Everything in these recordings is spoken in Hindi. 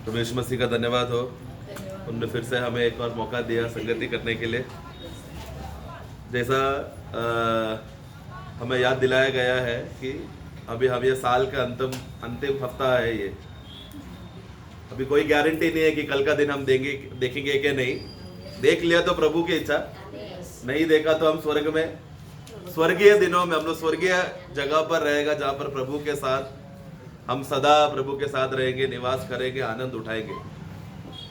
तो यीशु मसीह का धन्यवाद हो, उन्होंने फिर से हमें एक और मौका दिया संगति करने के लिए। जैसा हमें याद दिलाया गया है कि अभी हम ये साल का अंतिम हफ्ता है। ये अभी कोई गारंटी नहीं है कि कल का दिन हम देखेंगे कि नहीं। देख लिया तो प्रभु की इच्छा, नहीं देखा तो हम स्वर्ग में, स्वर्गीय दिनों में हम लोग स्वर्गीय जगह पर रहेगा, जहाँ पर प्रभु के साथ हम सदा प्रभु के साथ रहेंगे, निवास करेंगे, आनंद उठाएंगे।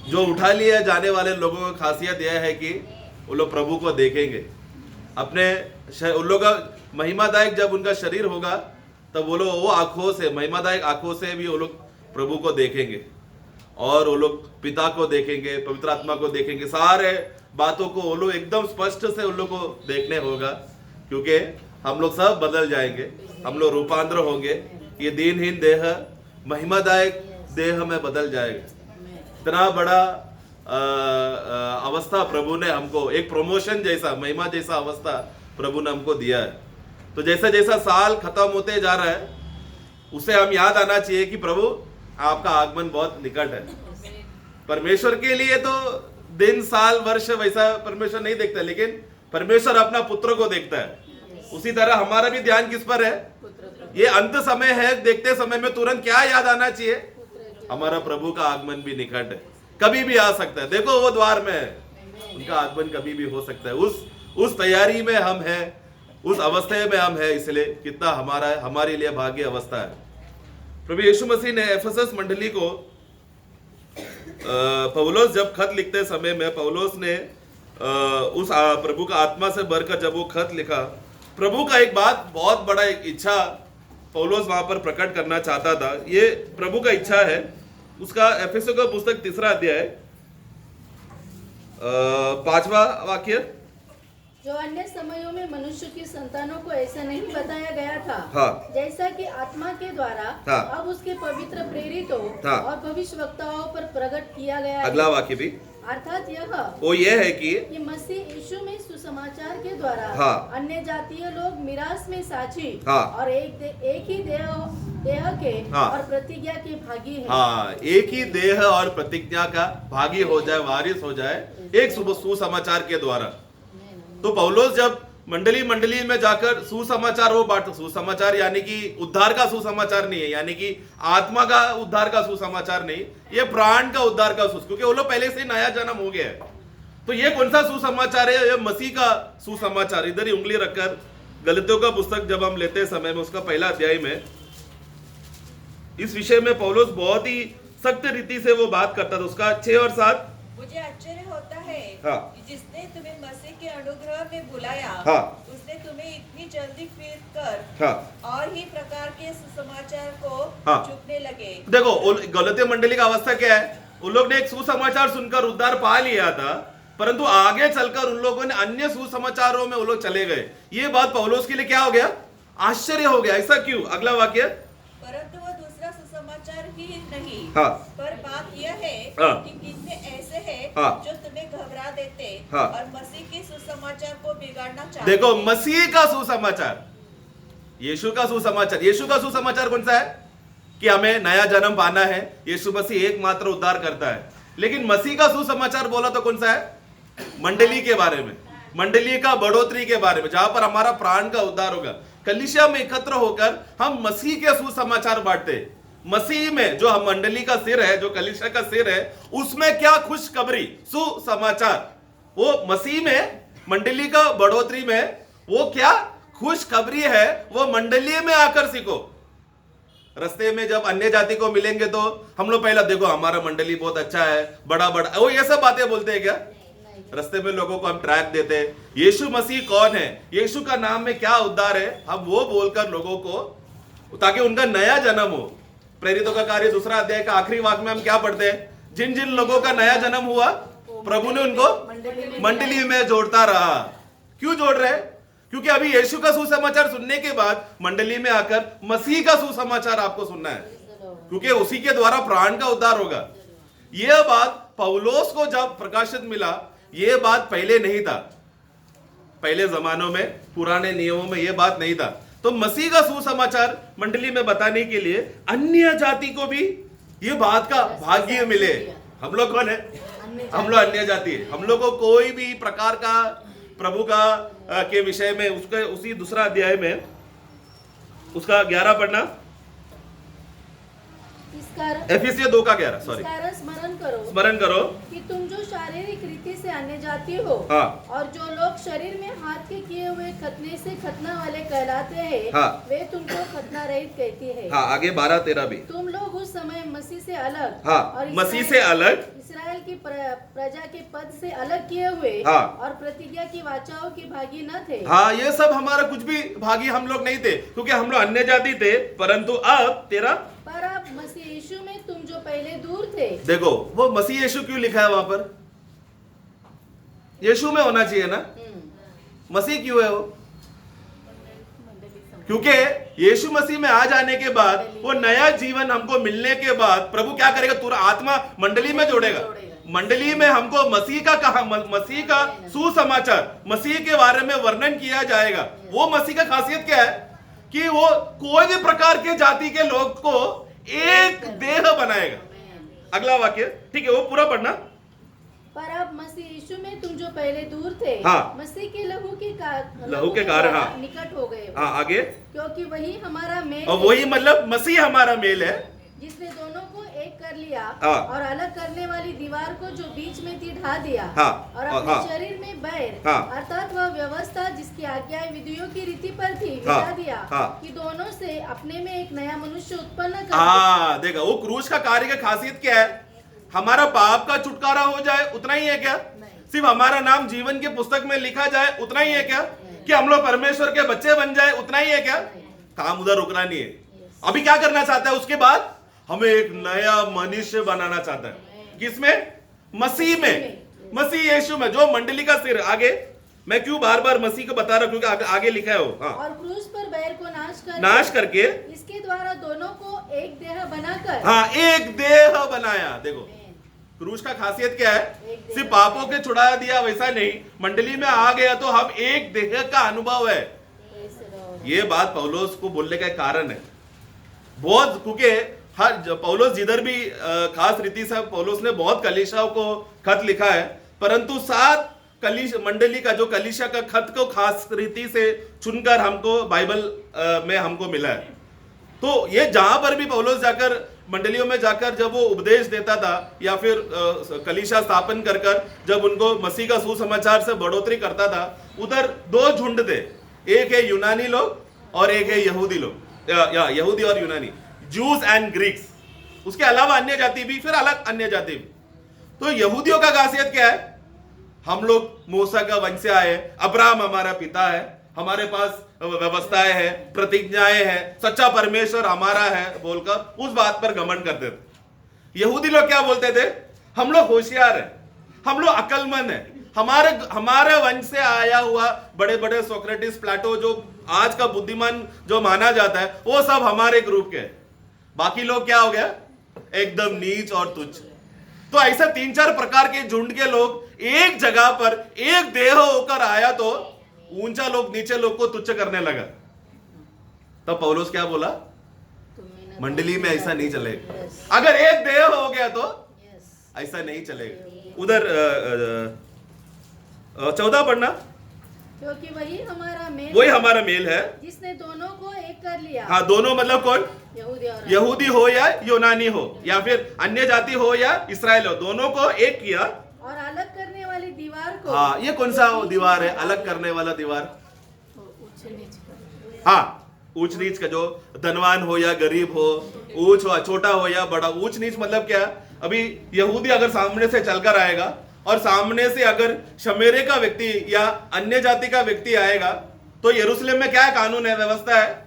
जो उठा लिए जाने वाले लोगों की खासियत यह है कि वो लोग प्रभु को देखेंगे अपने उन लोग का महिमादायक, जब उनका शरीर होगा तब वो लोग वो आंखों से, महिमादायक आंखों से भी वो लोग प्रभु को देखेंगे और वो लोग पिता को देखेंगे, पवित्र आत्मा को देखेंगे। सारे बातों को वो लोग एकदम स्पष्ट से उन लोग को देखने होगा, क्योंकि हम लोग सब बदल जाएंगे, हम लोग रूपांतर होंगे। ये दीनहीन देह महिमादायक देह में बदल जाएगा। इतना बड़ा अवस्था प्रभु ने हमको, एक प्रमोशन जैसा, महिमा जैसा अवस्था प्रभु ने हमको दिया है। तो जैसा जैसा साल खत्म होते जा रहा है, उसे हम याद आना चाहिए कि प्रभु आपका आगमन बहुत निकट है। परमेश्वर के लिए तो दिन साल वर्ष वैसा परमेश्वर नहीं देखता, लेकिन परमेश्वर अपना पुत्र को देखता है। उसी तरह हमारा भी ध्यान किस पर है? ये अंत समय है। देखते समय में तुरंत क्या याद आना चाहिए? हमारा प्रभु का आगमन भी निकट है, कभी भी आ सकता है। देखो वो द्वार में है, उनका आगमन कभी भी हो सकता है। उस तैयारी में हम हैं, उस अवस्था में हम हैं। इसलिए कितना हमारे लिए भाग्य अवस्था है। प्रभु यीशु मसीह ने एफेसस मंडली को पौलुस जब खत लिखते समय में, पौलुस ने उस प्रभु का आत्मा से भरकर जब वो खत लिखा, प्रभु का एक बात, बहुत बड़ा एक इच्छा पौलुस वहां पर प्रकट करना चाहता था। ये प्रभु का इच्छा है। उसका एफेसों का पुस्तक 3 अध्याय 5वां वाक्य, जो अन्य समयों में मनुष्य की संतानों को ऐसा नहीं बताया गया था, हाँ, जैसा कि आत्मा के द्वारा हाँ, अब उसके पवित्र प्रेरितों, हाँ, और भविष्यवक्ताओं पर प्रकट किया गया है। अगला वाक्य भी, अर्थात वो ये है कि मसीह यीशु में सुसमाचार के द्वारा, हाँ, अन्य जातीय लोग मिरास में साझी, हाँ, और एक ही देह के, हाँ, और प्रतिज्ञा के भागी हैं। हाँ, एक ही देह और प्रतिज्ञा का भागी हो जाए, वारिस हो जाए, एक सुसमाचार के द्वारा। तो पौलुस जब मंडली में जाकर सुसमाचार वो बांट, सुसमाचार यानी कि उद्धार का सुसमाचार नहीं है, यानी कि आत्मा का उद्धार का सुसमाचार नहीं, ये प्राण का उद्धार का क्योंकि वो लोग पहले से नया जन्म हो गया है। तो ये कौन सा सुसमाचार है? ये मसीह का सुसमाचार। इधर ही उंगली रखकर गलतियों का पुस्तक जब हम लेते समय में, उसका 1 अध्याय में इस विषय में पौलुस बहुत ही सख्त रीति से वो बात करता था। उसका 6 और 7, मुझे आश्चर्य होता है, हाँ, कि जिसने तुम्हें मसीह के अनुग्रह में बुलाया, हाँ, उसने तुम्हें इतनी जल्दी फिर कर, हाँ, और ही प्रकार के सुसमाचार को, हाँ, चुपने लगे। देखो गलतियों मंडली का अवस्था क्या है? उन लोग ने एक सुसमाचार सुनकर उद्धार पा लिया था, परंतु आगे चलकर उन लोगों ने अन्य सुसमाचारों में वो लोग चले गए। ये बात पौलुस के लिए क्या हो गया? आश्चर्य हो गया। ऐसा क्यों? अगला वाक्य, परंतु वो दूसरा सुसमाचार ही नहीं, हाँ, पर बात यह है, हाँ, कि कितने ऐसे हैं, हाँ, जो तुम्हें घबरा देते, हाँ, और मसीह के सुसमाचार को बिगाड़ना चाहते। देखो मसीह का सुसमाचार, यीशु का सुसमाचार। यीशु का सुसमाचार कौन सा है? कि हमें नया जन्म पाना है, यीशु मसीह एकमात्र उद्धार करता है। लेकिन मसीह का सुसमाचार बोला तो कौन सा है? मंडली के बारे में, मंडली का बढ़ोतरी के बारे में, जहां पर हमारा प्राण का उद्धार होगा। कलीसिया में एकत्र होकर हम मसीह के सुसमाचार बांटते। मसीह में जो हम मंडली का सिर है, जो कलीसिया का सिर है, उसमें क्या खुशखबरी, सुसमाचार। वो मसीह में, मंडली का बढ़ोतरी में वो क्या खुशखबरी है, वो मंडली में आकर सीखो। रास्ते में जब अन्य जाति को मिलेंगे तो हम लोग पहला देखो हमारा मंडली बहुत अच्छा है, बड़ा बड़ा, वो ये सब बातें बोलते हैं क्या? रास्ते में लोगों को हम ट्रैक देते हैं, यीशु मसीह कौन है, यीशु का नाम में क्या उद्धार है, हम वो बोलकर लोगों को, ताकि उनका नया जन्म हो। प्रेरितों का कार्य 2 अध्याय का आखिरी वाक्य में हम क्या पढ़ते हैं? जिन जिन लोगों का नया जन्म हुआ, प्रभु ने उनको मंडली में जोड़ता रहा। क्यों जोड़ रहे? क्योंकि अभी यीशु का सुसमाचार सुनने के बाद मंडली में आकर मसीह का सुसमाचार आपको सुनना है, क्योंकि उसी के द्वारा प्राण का उद्धार होगा। यह बात पौलुस को जब प्रकाशित मिला, यह बात पहले नहीं था। पहले जमानों में, पुराने नियमों में यह बात नहीं था। तो मसीह का सुसमाचार मंडली में बताने के लिए अन्य जाति को भी ये बात का भाग्य मिले। हम लोग कौन है? हम लोग अन्य जाति है। हम लोग को कोई भी प्रकार का प्रभु का के विषय में उसके उसी दूसरा अध्याय में उसका 11 पढ़ना, इस कारण एफिसियों 2 का 11, इस सॉरी, कारण स्मरण करो कि तुम जो शारीरिक रीति से अन्य जाति हो, हाँ। और जो लोग शरीर में हाथ के किए हुए खतने से खतना वाले कहलाते हैं, हाँ। वे तुमको खतना रहित कहती है। हाँ, आगे 12-13 भी। तुम लोग उस समय मसीह से अलग, हाँ, और मसीह से अलग, इसराइल की प्रजा के पद से अलग किए हुए, हाँ। और प्रतिज्ञा की वाचाओं की भागी न थे। हाँ, ये सब हमारा कुछ भी भागी हम लोग नहीं थे, क्योंकि हम लोग अन्य जाति थे। परंतु अब तेरा पर अब मसीह यीशु में तुम जो पहले दूर थे। देखो, वो मसीह यीशु क्यों लिखा है वहां पर? यीशु में होना चाहिए ना, मसीह क्यों है वो? क्योंकि यीशु मसीह में आ जाने के बाद, वो नया जीवन हमको मिलने के बाद प्रभु क्या करेगा? पूरा आत्मा मंडली में जोड़ेगा। मंडली में हमको मसीह का कहा, मसीह का सुसमाचार, मसीह के बारे में वर्णन किया जाएगा। वो मसीह का खासियत क्या है? कि वो कोई भी प्रकार के जाति के लोग को एक देह बनाएगा। अगला वाक्य, ठीक है, वो पूरा पढ़ना। पर अब मसीह यीशु में तुम जो पहले दूर थे, हाँ। मसीह के लहू के कारण, हाँ। निकट हो गए। हाँ, आगे, क्योंकि वही हमारा मेल और है, वही मतलब मसीह हमारा मेल है, जिसने दोनों को एक कर लिया, हाँ। और अलग करने वाली दीवार को जो बीच में थी ढा दिया, हाँ। और अपने हाँ। शरीर में बैर, हाँ। अर्थात वह व्यवस्था जिसकी आज्ञा विधियों की रीति पर थी, हाँ। मिटा दिया, हाँ। कि दोनों से अपने में एक नया मनुष्य उत्पन्न कर। हाँ, देखा, वो क्रूस का कार्य का खासियत क्या है? हमारा पाप का छुटकारा हो जाए, उतना ही है क्या? सिर्फ हमारा नाम जीवन के पुस्तक में लिखा जाए, उतना ही है क्या? कि हम लोग परमेश्वर के बच्चे बन जाए, उतना ही है क्या? काम उधर रुकना नहीं है। अभी क्या करना चाहता है? उसके बाद हमें एक नया मनुष्य बनाना चाहता है। किसमें? मसीह में, मसीह यीशु में, जो मंडली का सिर। आगे, मैं क्यों बार बार मसीह को बता रहा हूं? क्योंकि आगे लिखा है वो। हाँ। और क्रूस पर बैर को नाश करके इसके द्वारा दोनों को एक देह बनाकर, हाँ, एक देह बनाया। देखो, क्रूस का खासियत क्या है? सिर्फ पापों के छुड़ा दिया, वैसा नहीं। मंडली में आ गया तो हम एक देह का अनुभव है। ये बात पौलुस को बोलने का एक कारण है बहुत, क्योंकि हर पौलुस जिधर भी खास रीति से पौलुस ने बहुत कलीसियाओं को खत लिखा है, परंतु 7 मंडली का जो कलीसिया का खत को खास रीति से चुनकर हमको बाइबल में हमको मिला है। तो ये जहां पर भी पौलुस जाकर मंडलियों में जाकर जब वो उपदेश देता था, या फिर कलीसिया स्थापन कर जब उनको मसीह का सुसमाचार से बढ़ोतरी करता था, उधर 2 झुंड थे। एक है यूनानी लोग और एक है यहूदी लोग, या यहूदी और यूनानी, जूस एंड ग्रीक्स। उसके अलावा अन्य जाति भी, फिर अलग अन्य जाति भी। तो यहूदियों का खासियत क्या है? हम लोग मूसा का वंश से आए, अब्राहम हमारा पिता है, हमारे पास व्यवस्थाएं हैं, प्रतिज्ञाएं हैं, सच्चा परमेश्वर हमारा है बोलकर उस बात पर घमंड करते थे। यहूदी लोग क्या बोलते थे? हम लोग होशियार हैं, हम लोग अक्लमंद हैं, हमारे वंश से आया हुआ बड़े बड़े सोक्रेटिस, प्लेटो, जो आज का बुद्धिमान जो माना जाता है, वो सब हमारे ग्रुप के। बाकी लोग क्या हो गया? एकदम नीच और तुच्छ। तो ऐसा 3-4 प्रकार के झुंड के लोग एक जगह पर एक देह होकर आया, तो ऊंचा लोग नीचे लोग को तुच्छ करने लगा। तब पौलुस क्या बोला? मंडली में ऐसा नहीं चलेगा। अगर एक देह हो गया तो ऐसा नहीं चलेगा। उधर 14 पढ़ना। क्योंकि वही हमारा मेल है, जिसने दोनों को एक कर लिया। हाँ, दोनों मतलब कौन? यहूदी हो या यूनानी हो, या फिर अन्य जाति हो या इसराइल हो, दोनों को एक किया, और अलग करने वाली दीवार को। हाँ, ये कौन सा दीवार है? अलग करने वाला दीवार। हाँ, ऊंच नीच का, जो धनवान हो या गरीब हो, ऊंच हो छोटा हो या बड़ा। ऊंच नीच मतलब क्या? अभी यहूदी अगर सामने से चलकर आएगा और सामने से अगर शमेरे का व्यक्ति या अन्य जाति का व्यक्ति आएगा, तो यरूशलेम में क्या कानून है, व्यवस्था है?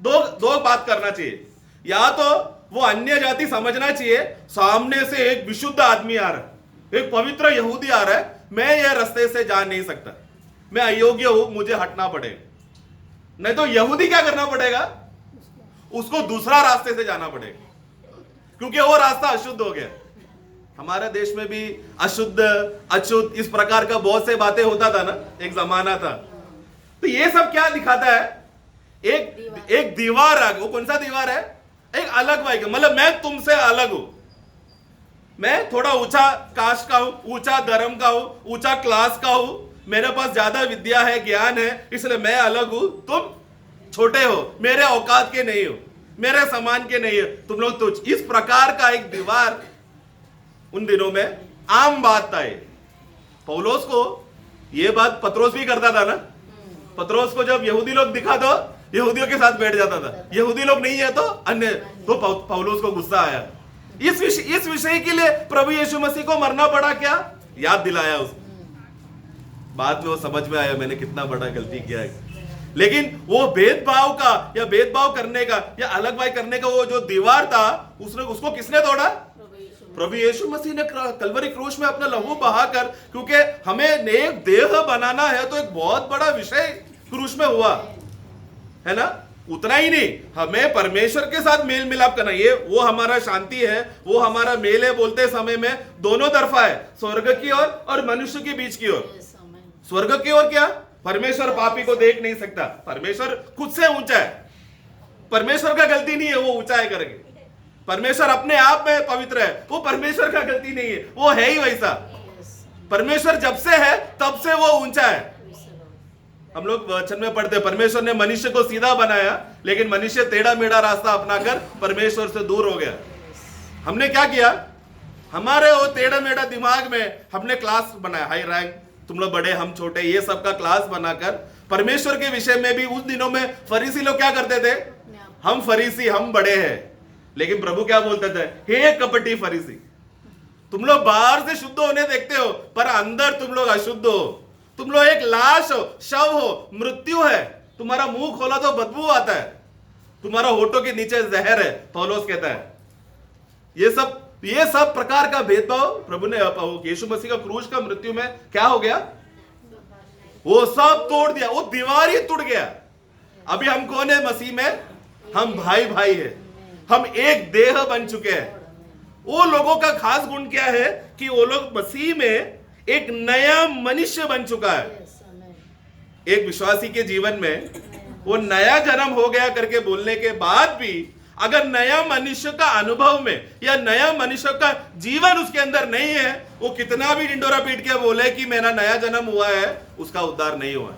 दो बात करना चाहिए। या तो वो अन्य जाति समझना चाहिए सामने से एक विशुद्ध आदमी आ रहा है, एक पवित्र यहूदी आ रहा है, मैं ये रास्ते से जा नहीं सकता, मैं अयोग्य हूं, मुझे हटना पड़ेगा। नहीं तो यहूदी क्या करना पड़ेगा? उसको दूसरा रास्ते से जाना पड़ेगा, क्योंकि वो रास्ता अशुद्ध हो गया। हमारे देश में भी अशुद्ध, अशुद्ध, इस प्रकार का बहुत से बातें होता था ना, एक जमाना था। तो ये सब क्या दिखाता है? एक दीवार आ गई। वो कौन सा दीवार है? एक अलग भाई का मतलब मैं तुमसे अलग हूं, मैं थोड़ा ऊंचा कास्ट का हूं, ऊंचा धर्म का हूं, ऊंचा क्लास का हूं, मेरे पास ज्यादा विद्या है, ज्ञान है, इसलिए मैं अलग हूं, तुम छोटे हो, मेरे औकात के नहीं हो, मेरे समान के नहीं हो, तुम लोग तुच्छ। इस प्रकार का एक दीवार उन दिनों में आम बात था। पौलोस को ये बात पत्रोस भी करता था ना। पत्रोस को जब यहूदी लोग दिखा तो यहूदियों के साथ बैठ जाता था, यहूदी लोग नहीं है तो अन्य, तो पौलोस को गुस्सा आया। इस विषय के लिए प्रभु यीशु मसीह को मरना पड़ा, क्या याद दिलाया उसने। बाद में वो समझ में आया मैंने कितना बड़ा गलती किया है। लेकिन वो भेदभाव का या भेदभाव करने का या अलग भाई करने का वो जो दीवार था, उसको किसने तोड़ा? प्रभु यीशु मसीह ने कलवरी क्रूस में अपना लहू बहाकर, क्योंकि हमें एक देह बनाना है तो एक बहुत बड़ा विषय क्रूस में हुआ है ना। उतना ही नहीं, हमें परमेश्वर के साथ मेल मिलाप करना, ये वो हमारा शांति है, वो हमारा मेल है। बोलते समय में दोनों तरफा है, स्वर्ग की ओर और मनुष्य के बीच की ओर। स्वर्ग की ओर क्या? परमेश्वर पापी को देख नहीं सकता, परमेश्वर खुद से ऊंचा है, परमेश्वर का गलती नहीं है वो ऊंचा है करके। परमेश्वर अपने आप में पवित्र है, वो परमेश्वर का गलती नहीं है, वो है ही वैसा। परमेश्वर जब से है तब से वो ऊंचा है। हम लोग वचन में पढ़ते हैं परमेश्वर ने मनुष्य को सीधा बनाया, लेकिन मनुष्य टेढ़ा मेढ़ा रास्ता अपनाकर परमेश्वर से दूर हो गया। हमने क्या किया? हमारे वो टेढ़ा मेढ़ा दिमाग में हमने क्लास बनाया, हाई रैंक, तुम लोग बड़े हम छोटे, ये सब का क्लास बनाकर परमेश्वर के विषय में भी। उस दिनों में फरीसी लोग क्या करते थे? हम फरीसी, हम बड़े हैं। लेकिन प्रभु क्या बोलते थे? हे कपटी फरीसी, तुम लोग बाहर से शुद्ध होने देखते हो पर अंदर तुम लोग अशुद्ध हो, तुम लोग एक लाश हो, शव हो, मृत्यु है, तुम्हारा मुंह खोला तो बदबू आता है, तुम्हारा होठों के नीचे जहर है। पौलुस कहता है ये सब प्रकार का भेदभाव प्रभु ने यीशु मसीह का क्रूस का मृत्यु में क्या हो गया? वो सब तोड़ दिया, वो दीवार ही टूट गया। अभी हम कौन है मसीह में? हम भाई भाई है, हम एक देह बन चुके हैं। वो लोगों का खास गुण क्या है कि वो लोग मसीह में एक नया मनुष्य बन चुका है। एक विश्वासी के जीवन में वो नया जन्म हो गया करके बोलने के बाद भी अगर नया मनुष्य का अनुभव में या नया मनुष्य का जीवन उसके अंदर नहीं है, वो कितना भी डिंडोरा पीट के बोले कि मेरा नया जन्म हुआ है, उसका उद्धार नहीं हुआ।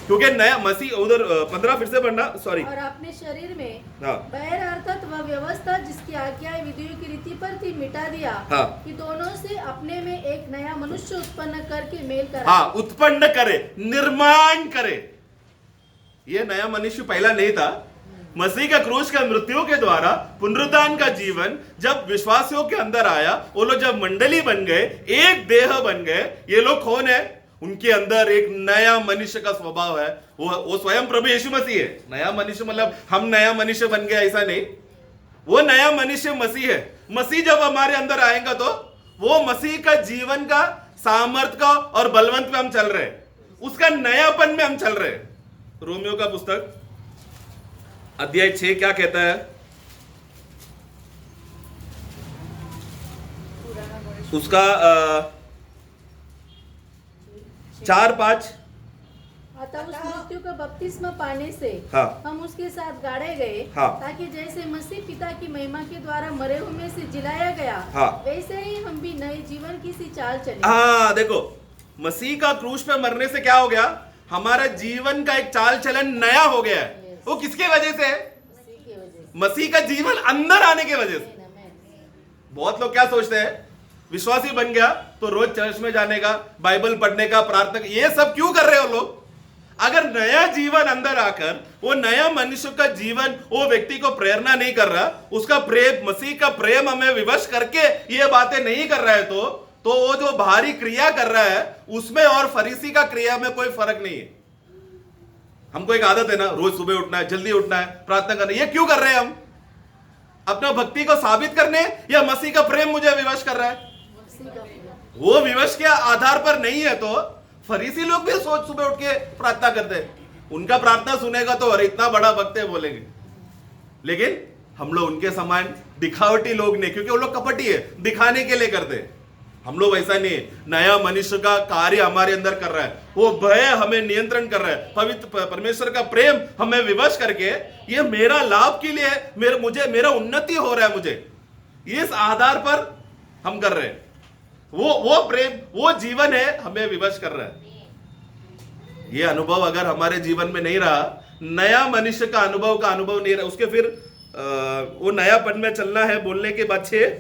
क्योंकि नया मसीह, उधर 15 फिर से पढ़ना, सॉरी। और अपने शरीर में हाँ। बैर अर्थात वह व्यवस्था जिसकी आज्ञा विधियों की रीति पर थी मिटा दिया, हाँ। कि दोनों से अपने में एक नया मनुष्य उत्पन्न करके मेल करे। हाँ, उत्पन्न करे, निर्माण करे। ये नया मनुष्य पहला नहीं था। मसीह का क्रूस का मृत्यु के द्वारा पुनरुत्थान का जीवन जब विश्वासियों के अंदर आया, वो लोग जब मंडली बन गए, एक देह बन गए। ये लोग कौन है? उनके अंदर एक नया मनुष्य का स्वभाव है, वो स्वयं प्रभु यीशु मसीह है। नया मनुष्य मतलब हम नया मनुष्य बन गए ऐसा नहीं, वो नया मनुष्य मसीह है। मसीह जब हमारे अंदर आएगा तो वो मसीह का जीवन का सामर्थ का और बलवंत में हम चल रहे हैं, उसका नयापन में हम चल रहे हैं। रोमियो का पुस्तक अध्याय 6 क्या कहता है? उसका 4-5। अतः उस मृत्यु का बपतिस्मा पाने से हाँ। हम उसके साथ गाड़े गए, हाँ। ताकि जैसे मसीह पिता की महिमा के द्वारा मरे हुए में से जिलाया गया, हाँ। वैसे ही हम भी नए जीवन की सी चाल चले। हाँ, देखो मसीह का क्रूस पे मरने से क्या हो गया? हमारा जीवन का एक चाल चलन नया हो गया है। वो किसके वजह से? मसीह का जीवन अंदर आने की वजह से। बहुत लोग क्या सोचते हैं? विश्वासी बन गया तो रोज चर्च में जाने का, बाइबल पढ़ने का, प्रार्थना, ये सब क्यों कर रहे हो लोग? अगर नया जीवन अंदर आकर वो नया मनुष्य का जीवन वो व्यक्ति को प्रेरणा नहीं कर रहा, उसका प्रेम, मसीह का प्रेम हमें विवश करके ये बातें नहीं कर रहा है, तो वो जो बाहरी क्रिया कर रहा है उसमें और फरीसी का क्रिया में कोई फर्क नहीं है। हमको एक आदत है ना, रोज सुबह उठना है, जल्दी उठना है, प्रार्थना करना है। ये क्यों कर रहे हैं हम? अपना भक्ति को साबित करने या मसीह का प्रेम मुझे विवश कर रहा है? वो विवश के आधार पर नहीं है। तो फरीसी लोग भी सोच सुबह उठ के प्रार्थना करते हैं, उनका प्रार्थना सुनेगा तो अरे इतना बड़ा भक्त है बोलेंगे। लेकिन हम लोग उनके समान दिखावटी लोग नहीं, क्योंकि वो लोग कपटी है, दिखाने के लिए करते हैं। हम लोग ऐसा नहीं है। नया मनुष्य का कार्य हमारे अंदर कर रहा है, वो भय हमें नियंत्रण कर रहा है, पवित्र परमेश्वर का प्रेम हमें विवश करके ये मेरा लाभ के लिए है, मेरा उन्नति हो रहा है, मुझे इस आधार पर हम कर रहे हैं। वो प्रेम, वो जीवन है हमें विवश कर रहा है। ये अनुभव अगर हमारे जीवन में नहीं रहा, नया मनुष्य का अनुभव नहीं रहा, उसके फिर वो नयापन में चलना है। बोलने के बाद 6,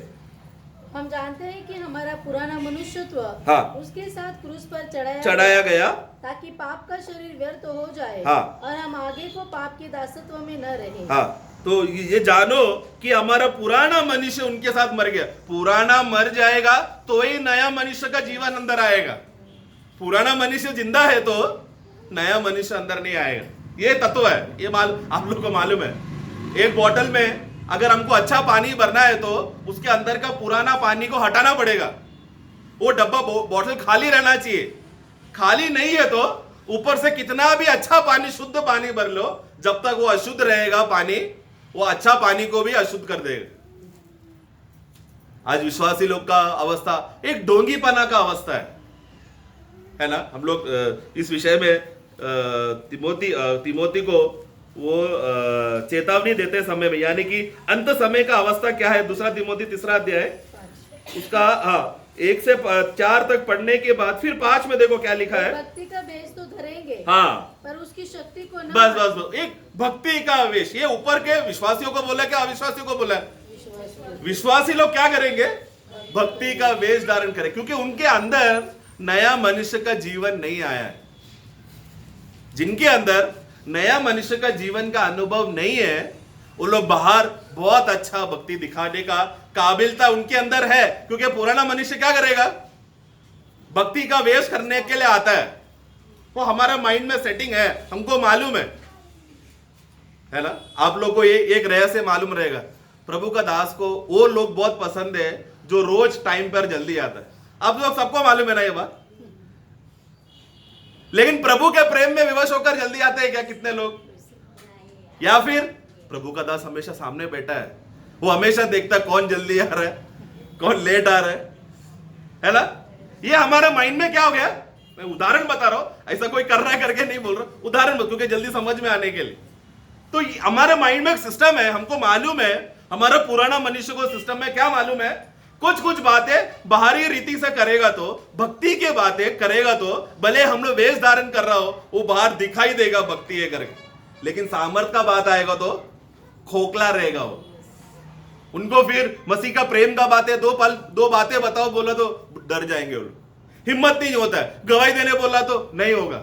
हम जानते हैं कि हमारा पुराना मनुष्यत्व हाँ। उसके साथ क्रूस पर चढ़ाया गया, ताकि पाप का शरीर व्यर्थ हो जाए हाँ। और हम आगे को पाप के दासत्व में न रहे। हाँ, तो ये जानो कि हमारा पुराना मनुष्य उनके साथ मर गया। पुराना मर जाएगा तो ही नया मनुष्य का जीवन अंदर आएगा। पुराना मनुष्य जिंदा है तो नया मनुष्य अंदर नहीं आएगा। ये तत्व है, ये आप लोग को मालूम है। एक बोतल में अगर हमको अच्छा पानी भरना है तो उसके अंदर का पुराना पानी को हटाना पड़ेगा। वो डब्बा बोतल खाली रहना चाहिए। खाली नहीं है तो ऊपर से कितना भी अच्छा पानी, शुद्ध पानी भर लो, जब तक वो अशुद्ध रहेगा पानी, वो अच्छा पानी को भी अशुद्ध कर देगा। आज विश्वासी लोग का अवस्था एक ढोंगीपना का अवस्था है ना। हम लोग इस विषय में तिमोती को वो चेतावनी देते समय में, यानी कि अंत समय का अवस्था क्या है। 2 तिमोती 3 अध्याय उसका 1 से 4 तक पढ़ने के बाद फिर 5 में देखो क्या लिखा है। भक्ति का वेश तो धरेंगे, हाँ, पर उसकी शक्ति को न। बस एक भक्ति का वेश। ये ऊपर के विश्वासियों को बोला, क्या अविश्वासियों को बोला? विश्वासी लोग क्या करेंगे? भक्ति का वेश धारण करें, क्योंकि उनके अंदर नया मनुष्य का जीवन नहीं आया है। जिनके अंदर नया मनुष्य का जीवन का अनुभव नहीं है, वो लोग बाहर बहुत अच्छा भक्ति दिखाने का काबिलता उनके अंदर है, क्योंकि पुराना मनुष्य क्या करेगा? भक्ति का वेश करने के लिए आता है। वो हमारा माइंड में सेटिंग है, हमको मालूम है ना। आप लोग को ये एक रहस्य मालूम रहेगा, प्रभु का दास को वो लोग बहुत पसंद है जो रोज टाइम पर जल्दी आता है। आप लोग सबको मालूम है ना ये बात। लेकिन प्रभु के प्रेम में विवश होकर जल्दी आते हैं क्या कितने लोग? या फिर प्रभु का दास हमेशा सामने बैठा है, वो हमेशा देखता है कौन जल्दी आ रहा है, कौन लेट आ रहा है ना। ये हमारा माइंड में क्या हो गया? मैं उदाहरण बता रहा हूं, ऐसा कोई कर रहा है करके नहीं बोल रहा, उदाहरण बता, क्योंकि जल्दी समझ में आने के लिए। तो हमारे माइंड में एक सिस्टम है, हमको मालूम है, हमारा पुराना मनुष्य को सिस्टम में क्या मालूम है, कुछ बातें बाहरी रीति से करेगा तो, भक्ति के बातें करेगा तो, भले हम लोग वेश धारण कर रहा हो, वो बाहर दिखाई देगा भक्ति है करके, लेकिन सामर्थ का बात आएगा तो खोखला रहेगा वो। उनको फिर मसीह का प्रेम का बातें दो बातें बताओ बोला तो डर जाएंगे वो लोग, हिम्मत नहीं होता है। गवाही देने बोला तो नहीं होगा,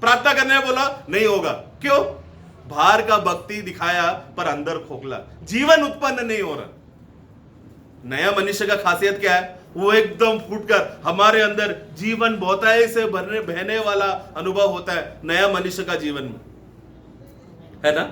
प्रार्थना करने बोला नहीं होगा। क्यों? बाहर का भक्ति दिखाया पर अंदर खोखला, जीवन उत्पन्न नहीं हो रहा। नया मनुष्य का खासियत क्या है? वो एकदम फूटकर हमारे अंदर जीवन बहुतायत से बहने वाला अनुभव होता है नया मनुष्य का जीवन में, है ना।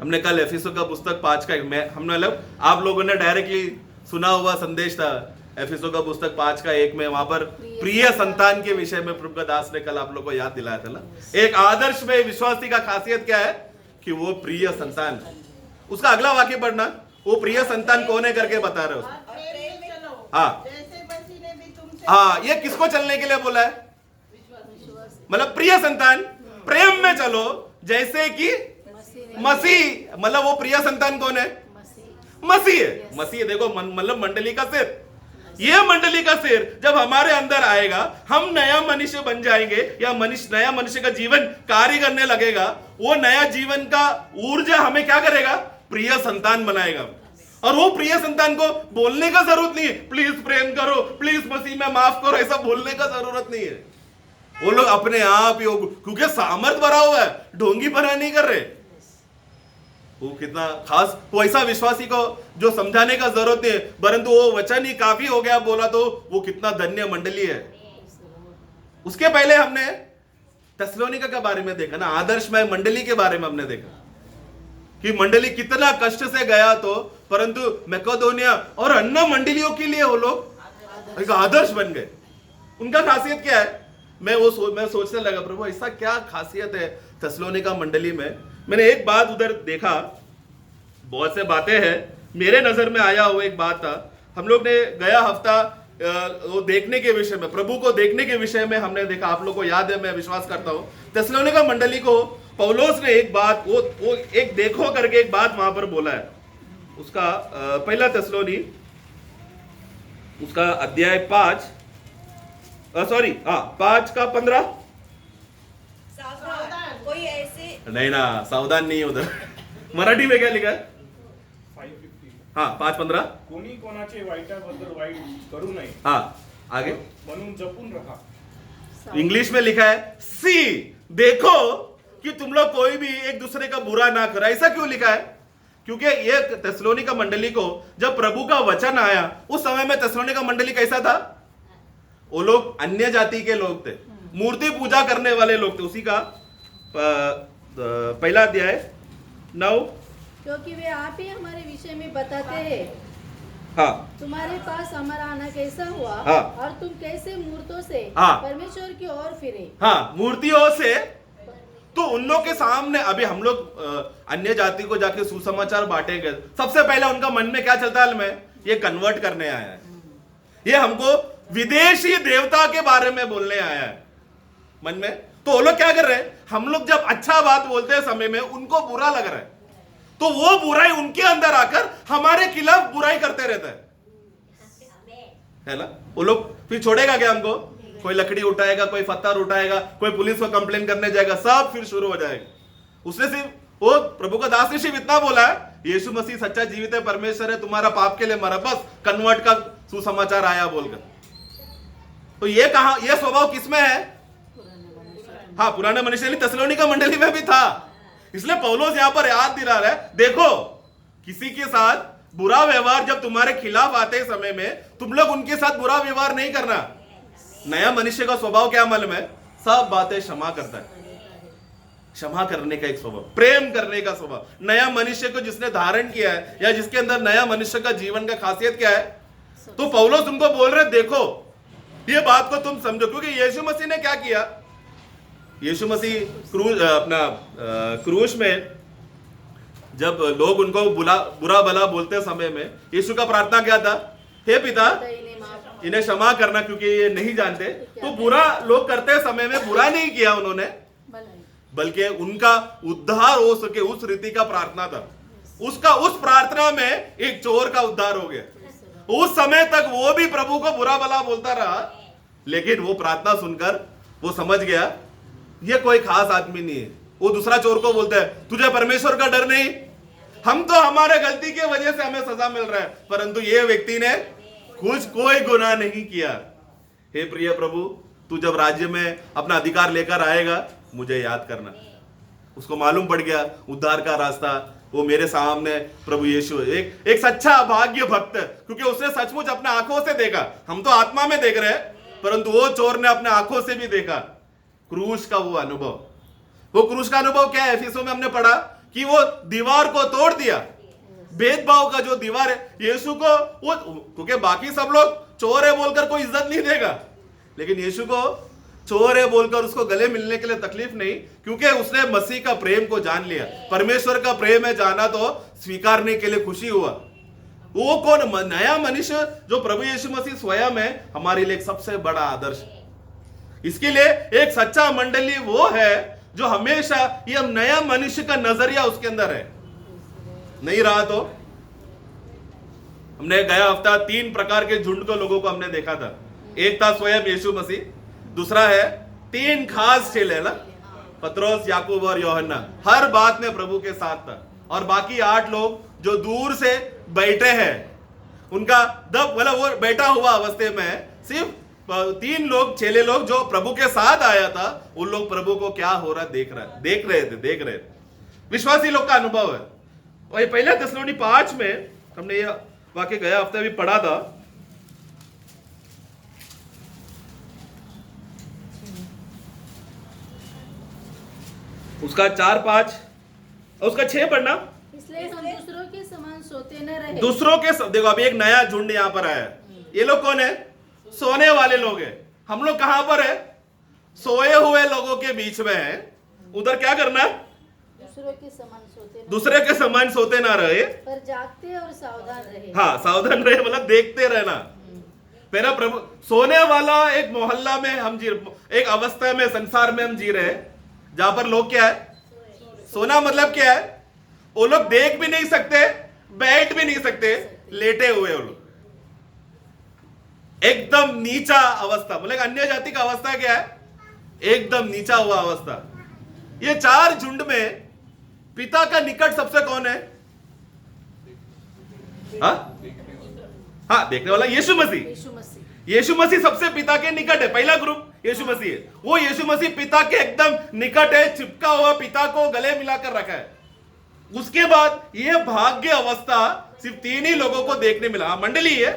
हमने कल एफिसों का पुस्तक 5 का हमने आप लोगों ने डायरेक्टली सुना हुआ संदेश था, एफिसों का पुस्तक 5 का 1 में, वहां पर प्रिय संतान के विषय में प्रभु का दास ने कल आप लोग को याद दिलाया था ना। एक आदर्श में विश्वासी का खासियत क्या है कि वो प्रिय संतान। उसका अगला वाक्य पढ़ना, वो प्रिय संतान कौन है करके बता रहे हो। हाँ हाँ, ये किसको चलने के लिए बोला है? मतलब प्रिय संतान, प्रेम में चलो जैसे कि मसीह। मतलब वो प्रिय संतान कौन है? मसीह है। मसीह देखो मतलब मंडली का सिर। ये मंडली का सिर जब हमारे अंदर आएगा, हम नया मनुष्य बन जाएंगे, या नया मनुष्य का जीवन कार्य करने लगेगा। वो नया जीवन का ऊर्जा हमें क्या करेगा? प्रिय संतान बनाएगा। और वो प्रिय संतान को बोलने का जरूरत नहीं है, प्लीज प्रेम करो, प्लीज मसीह में माफ करो, ऐसा बोलने का जरूरत नहीं है। वो लोग अपने आप ही, क्योंकि सामर्थ भरा हुआ है, ढोंगी भरा नहीं कर रहे। वो कितना खास, वो ऐसा विश्वासी को जो समझाने का जरूरत नहीं है, परंतु वो वचन ही काफी हो गया बोला तो वो कितना धन्य मंडली है। उसके पहले हमने थिस्सलुनीका के बारे में देखा ना, आदर्शमय मंडली के बारे में हमने देखा कि मंडली कितना कष्ट से गया, तो परंतु मैकेडोनिया और अन्य मंडलियों के लिए वो लोग एक आदर्श बन गए। उनका खासियत क्या है? मैं सोचने लगा, प्रभु ऐसा क्या खासियत है थिस्सलुनीका मंडली में। मैंने एक बात उधर देखा, बहुत से बातें हैं, मेरे नजर में आया हुआ एक बात था। हम लोग ने गया हफ्ता वो देखने के विषय में, प्रभु को देखने के विषय में हमने देखा, आप लोग को याद है, मैं विश्वास करता हूं। थिस्सलुनीका मंडली को पौलुस ने एक बात, वो एक देखो करके एक बात वहां पर बोला है। उसका पहला थिस्सलुनी, उसका अध्याय 5 का 15। सावधान, कोई ऐसी नहीं ना, सावधान नहीं है उधर। मराठी में क्या लिखा है? 550 हाँ 5:15। कोणी कोणाचे वाईटाबद्दल वाईट करू नये हाँ आगे म्हणून जपून राहा। इंग्लिश में लिखा है सी, देखो कि तुम लोग कोई भी एक दूसरे का बुरा ना करो। ऐसा क्यों लिखा है? क्योंकि ये थिस्सलुनीका मंडली को जब प्रभु का वचन आया, उस समय में थिस्सलुनीका मंडली कैसा था? वो लोग अन्य जाति के लोग थे, मूर्ति पूजा करने वाले लोग थे। उसी का पहला अध्याय 9। क्योंकि वे आप ही हमारे विषय में बताते हैं, हाँ तुम्हारे पास हमारा आना कैसा हुआ, हाँ। और तुम कैसे मूर्तों से हाँ। परमेश्वर की ओर फिरे। हाँ, मूर्तियों से। तो उन लोग के सामने अभी हम लोग अन्य जाति को जाके सुसमाचार बांटेंगे, सबसे पहले उनका मन में क्या चलता है? में ये कन्वर्ट करने आया है, ये हमको विदेशी देवता के बारे में बोलने आया है मन में। तो वो लोग क्या कर रहे हैं? हम लोग जब अच्छा बात बोलते हैं समय में उनको बुरा लग रहा है, तो वो बुराई उनके अंदर आकर हमारे खिलाफ बुराई करते रहता है ना। वो लोग फिर छोड़ेगा क्या हमको? कोई लकड़ी उठाएगा, कोई पत्थर उठाएगा, कोई पुलिस को कंप्लेन करने जाएगा, सब फिर शुरू हो जाएगा। उसने सिर्फ वो प्रभु का दास ने सिर्फ इतना बोला है, यीशु मसीह सच्चा जीवित है, परमेश्वर है, तुम्हारा पाप के लिए मरा, बस कन्वर्ट का सुसमाचार आया बोलकर। तो ये कहा, ये स्वभाव किसमें है? हाँ, पुराने मनुष्य थिस्सलुनीका मंडली में भी था। इसलिए पौलुस यहां पर याद दिला रहा है, देखो किसी के साथ बुरा व्यवहार जब तुम्हारे खिलाफ आते समय में, तुम लोग उनके साथ बुरा व्यवहार नहीं करना। नया मनुष्य का स्वभाव क्या मालूम है? सब बातें क्षमा करता है, क्षमा करने का एक स्वभाव, प्रेम करने का स्वभाव। नया मनुष्य को जिसने धारण किया है, या जिसके अंदर नया मनुष्य का जीवन का खासियत क्या है? तो पौलुस तुमको बोल रहे, देखो ये बात को तुम समझो। क्योंकि यीशु मसीह ने क्या किया? यीशु मसीह क्रूस में जब लोग उनको बुरा भला बोलते समय में, यीशु का प्रार्थना क्या था? हे पिता, इन्हें क्षमा करना क्योंकि ये नहीं जानते। तो बुरा लोग करते समय में बुरा नहीं किया उन्होंने, बल्कि उनका उद्धार हो सके उस रीति का प्रार्थना था। उस प्रार्थना में एक चोर का उद्धार हो गया। उस समय तक वो भी प्रभु को बुरा भला बोलता रहा, लेकिन वो प्रार्थना सुनकर वो समझ गया ये कोई खास आदमी नहीं है। वो दूसरा चोर को बोलता है, तुझे परमेश्वर का डर नहीं? हम तो हमारे गलती के वजह से हमें सजा मिल रहा है, परंतु ये व्यक्ति ने कुछ कोई गुनाह नहीं किया। हे प्रिय प्रभु, तू जब राज्य में अपना अधिकार लेकर आएगा, मुझे याद करना। उसको मालूम पड़ गया उद्धार का रास्ता वो मेरे सामने प्रभु यीशु, एक सच्चा भाग्य भक्त, क्योंकि उसने सचमुच अपने आंखों से देखा। हम तो आत्मा में देख रहे हैं, परंतु वो चोर ने अपने आंखों से भी देखा क्रूस का वो अनुभव। वो क्रूस का अनुभव क्या है? एफिसों में हमने पढ़ा कि वो दीवार को तोड़ दिया, भेदभाव का जो दीवार है यीशु को, वो क्योंकि बाकी सब लोग चोर है बोलकर कोई इज्जत नहीं देगा, लेकिन यीशु को चोर है बोलकर उसको गले मिलने के लिए तकलीफ नहीं, क्योंकि उसने मसीह का प्रेम को जान लिया। परमेश्वर का प्रेम है जाना तो स्वीकारने के लिए खुशी हुआ। वो कौन? नया मनुष्य जो प्रभु यीशु मसीह स्वयं है, हमारे लिए एक सबसे बड़ा आदर्श है। इसके लिए एक सच्चा मंडली वो है जो हमेशा ये नया मनुष्य का नजरिया उसके अंदर है। नहीं रहा तो हमने गया हफ्ता 3 प्रकार के झुंड को लोगों को हमने देखा था। एक था स्वयं यीशु मसीह, दूसरा है 3 खास चेले ना, पतरस, याकूब और यूहन्ना, हर बात में प्रभु के साथ था, और बाकी 8 लोग जो दूर से बैठे हैं, उनका मतलब वो बैठा हुआ अवस्थे में सिर्फ 3 लोग, चेले लोग जो प्रभु के साथ आया था, उन लोग प्रभु को क्या हो रहा देख रहे थे। विश्वासी लोग का अनुभव है। वही पहला थिस्सलुनी 5 में हमने ये वाक्य गया हफ्ते भी पढ़ा था। उसका 4-5 और उसका 6 पढ़ना। इसलिए हम दूसरों के समान सोते न रहे। दूसरों के देखो, अभी एक नया झुंड यहां पर आया है। ये लोग कौन है? सोने वाले लोग हैं। हम लोग कहां पर है? सोए हुए लोगों के बीच में है। उधर क्या करना है? दूसरे के समान सोते ना रहे, पर जागते और सावधान रहे। हाँ, सावधान रहे मतलब देखते रहना। मेरा प्रभु सोने वाला एक मोहल्ला में हम एक अवस्था में संसार में हम जी रहे हैं जहां पर लोग क्या है, सोना मतलब क्या है, वो लोग देख भी नहीं सकते, बैठ भी नहीं सकते, लेटे हुए वो लोग, एकदम नीचा अवस्था, मतलब अन्य जाति का अवस्था क्या है, एकदम नीचा हुआ अवस्था। ये चार झुंड में पिता का निकट सबसे कौन है? हाँ, देखने वाला यीशु मसीह। यीशु मसीह यीशु मसीह सबसे पिता के निकट है, पहला ग्रुप यीशु मसीह है। वो यीशु मसीह पिता के एकदम निकट है, चिपका हुआ, पिता को गले मिलाकर रखा है। उसके बाद ये भाग्य अवस्था सिर्फ 3 ही लोगों को देखने मिला, मंडली है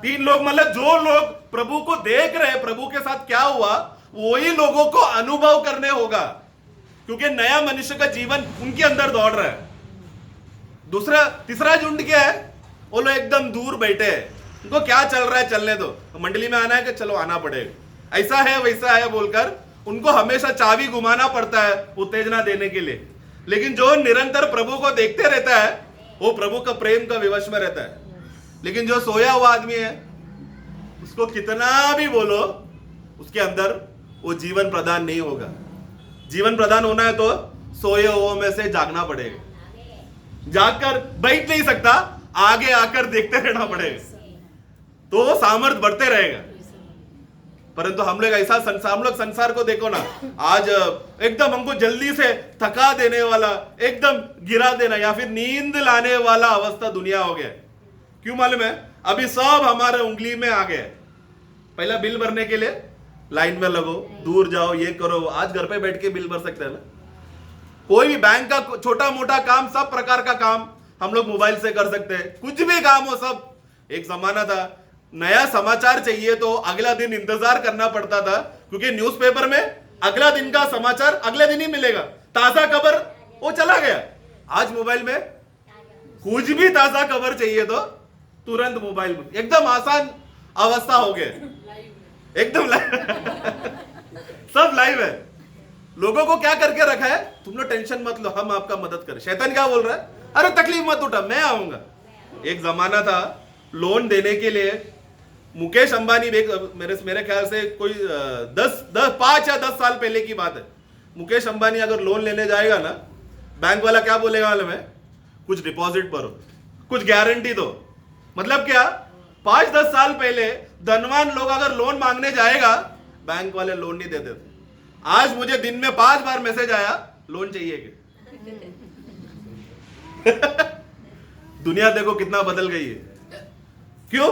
3 लोग, मतलब जो लोग प्रभु को देख रहे हैं, प्रभु के साथ क्या हुआ वही लोगों को अनुभव करने होगा, क्योंकि नया मनुष्य का जीवन उनके अंदर दौड़ रहा है। तीसरा झुंड क्या है, वो लोग एकदम दूर बैठे हैं, उनको क्या चल रहा है चलने दो, मंडली में आना है कि चलो आना पड़ेगा, ऐसा है वैसा है बोलकर उनको हमेशा चाबी घुमाना पड़ता है उत्तेजना देने के लिए। लेकिन जो निरंतर प्रभु को देखते रहता है वो प्रभु का प्रेम का विवश में रहता है। लेकिन जो सोया हुआ आदमी है उसको कितना भी बोलो उसके अंदर वो जीवन प्रदान नहीं होगा। जीवन प्रदान होना है तो सोए हुओं में से जागना पड़ेगा, जागकर बैठ नहीं सकता, आगे आकर देखते रहना पड़ेगा, तो सामर्थ बढ़ते रहेगा। परंतु हम लोग ऐसा हम लोग संसार को देखो ना, आज एकदम हमको जल्दी से थका देने वाला, एकदम गिरा देना या फिर नींद लाने वाला अवस्था दुनिया हो गया। क्यों मालूम है? अभी सब हमारे उंगली में आ गया। पहला बिल भरने के लिए लाइन में लगो, दूर जाओ, ये करो, आज घर पे बैठ के बिल भर सकते हैं ना। कोई भी बैंक का छोटा मोटा काम, सब प्रकार का काम हम लोग मोबाइल से कर सकते हैं, कुछ भी काम हो सब। एक जमाना था नया समाचार चाहिए तो अगला दिन इंतजार करना पड़ता था, क्योंकि न्यूज़पेपर में अगला दिन का समाचार अगले दिन ही मिलेगा, ताजा खबर वो चला गया। आज मोबाइल में कुछ भी ताजा खबर चाहिए तो तुरंत मोबाइल में, एकदम आसान अवस्था हो गया, एकदम सब लाइव है। लोगों को क्या करके रखा है, तुम लोग टेंशन मत लो, हम आपका मदद करें। शैतान क्या बोल रहा है, अरे तकलीफ मत उठा, मैं आऊंगा। एक जमाना था लोन देने के लिए, मुकेश अंबानी, मेरे ख्याल से कोई 5 या 10 साल पहले की बात है, मुकेश अंबानी अगर लोन लेने जाएगा ना, बैंक वाला क्या बोलेगा मालूम है, कुछ डिपॉजिट भरो, कुछ गारंटी दो। मतलब क्या, 5-10 साल पहले धनवान लोग अगर लोन मांगने जाएगा, बैंक वाले लोन नहीं देते थे। आज मुझे दिन में 5 बार मैसेज आया, लोन चाहिए क्या? दुनिया देखो कितना बदल गई है। क्यों?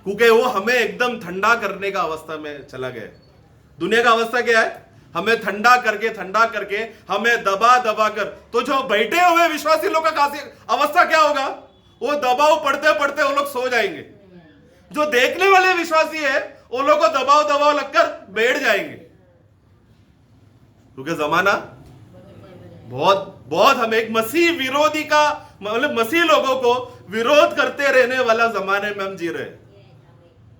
क्योंकि वो हमें एकदम ठंडा करने का अवस्था में चला गया। दुनिया का अवस्था क्या है, हमें ठंडा करके हमें दबा कर, तो जो बैठे हुए विश्वासी लोग का अवस्था क्या होगा, वो दबाव पड़ते पड़ते वो लोग सो जाएंगे। जो देखने वाले विश्वासी है वो लोग को दबाव लगकर बैठ जाएंगे, क्योंकि जमाना बहुत हमें एक मसीह विरोधी का, मतलब मसीह लोगों को विरोध करते रहने वाला जमाने में हम जी रहे हैं।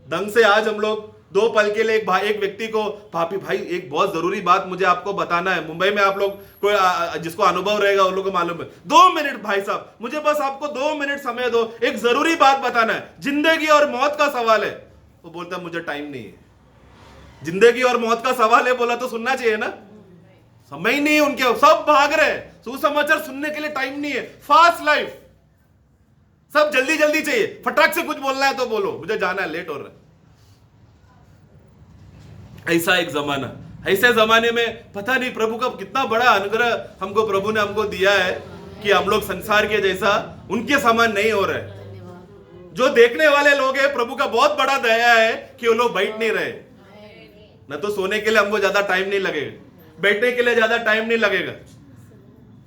ढंग से आज हम लोग 2 पल के लिए एक व्यक्ति को, भाई एक बहुत जरूरी बात मुझे आपको बताना है। मुंबई में आप लोग कोई जिसको अनुभव रहेगा उन लोगों को मालूम है, 2 मिनट भाई साहब, मुझे बस आपको 2 मिनट समय दो, एक जरूरी बात बताना है, जिंदगी और मौत का सवाल है। वो बोलता है मुझे टाइम नहीं है। जिंदगी और मौत का सवाल है बोला तो सुनना चाहिए ना, समय नहीं है उनके, सब भाग रहे हैं, सुसमाचार सुनने के लिए टाइम नहीं है, फास्ट लाइफ, सब जल्दी चाहिए, फटाक से कुछ बोलना है तो बोलो, मुझे जाना है, लेट हो रहा है। ऐसा एक जमाना, ऐसे जमाने में पता नहीं प्रभु का कितना बड़ा अनुग्रह प्रभु ने हमको दिया है कि हम लोग संसार के जैसा उनके समान नहीं हो रहे। जो देखने वाले लोग हैं, प्रभु का बहुत बड़ा दया है कि वो लोग बैठ नहीं रहे। न तो सोने के लिए हमको ज्यादा टाइम नहीं लगेगा, बैठने के लिए ज्यादा टाइम नहीं लगेगा।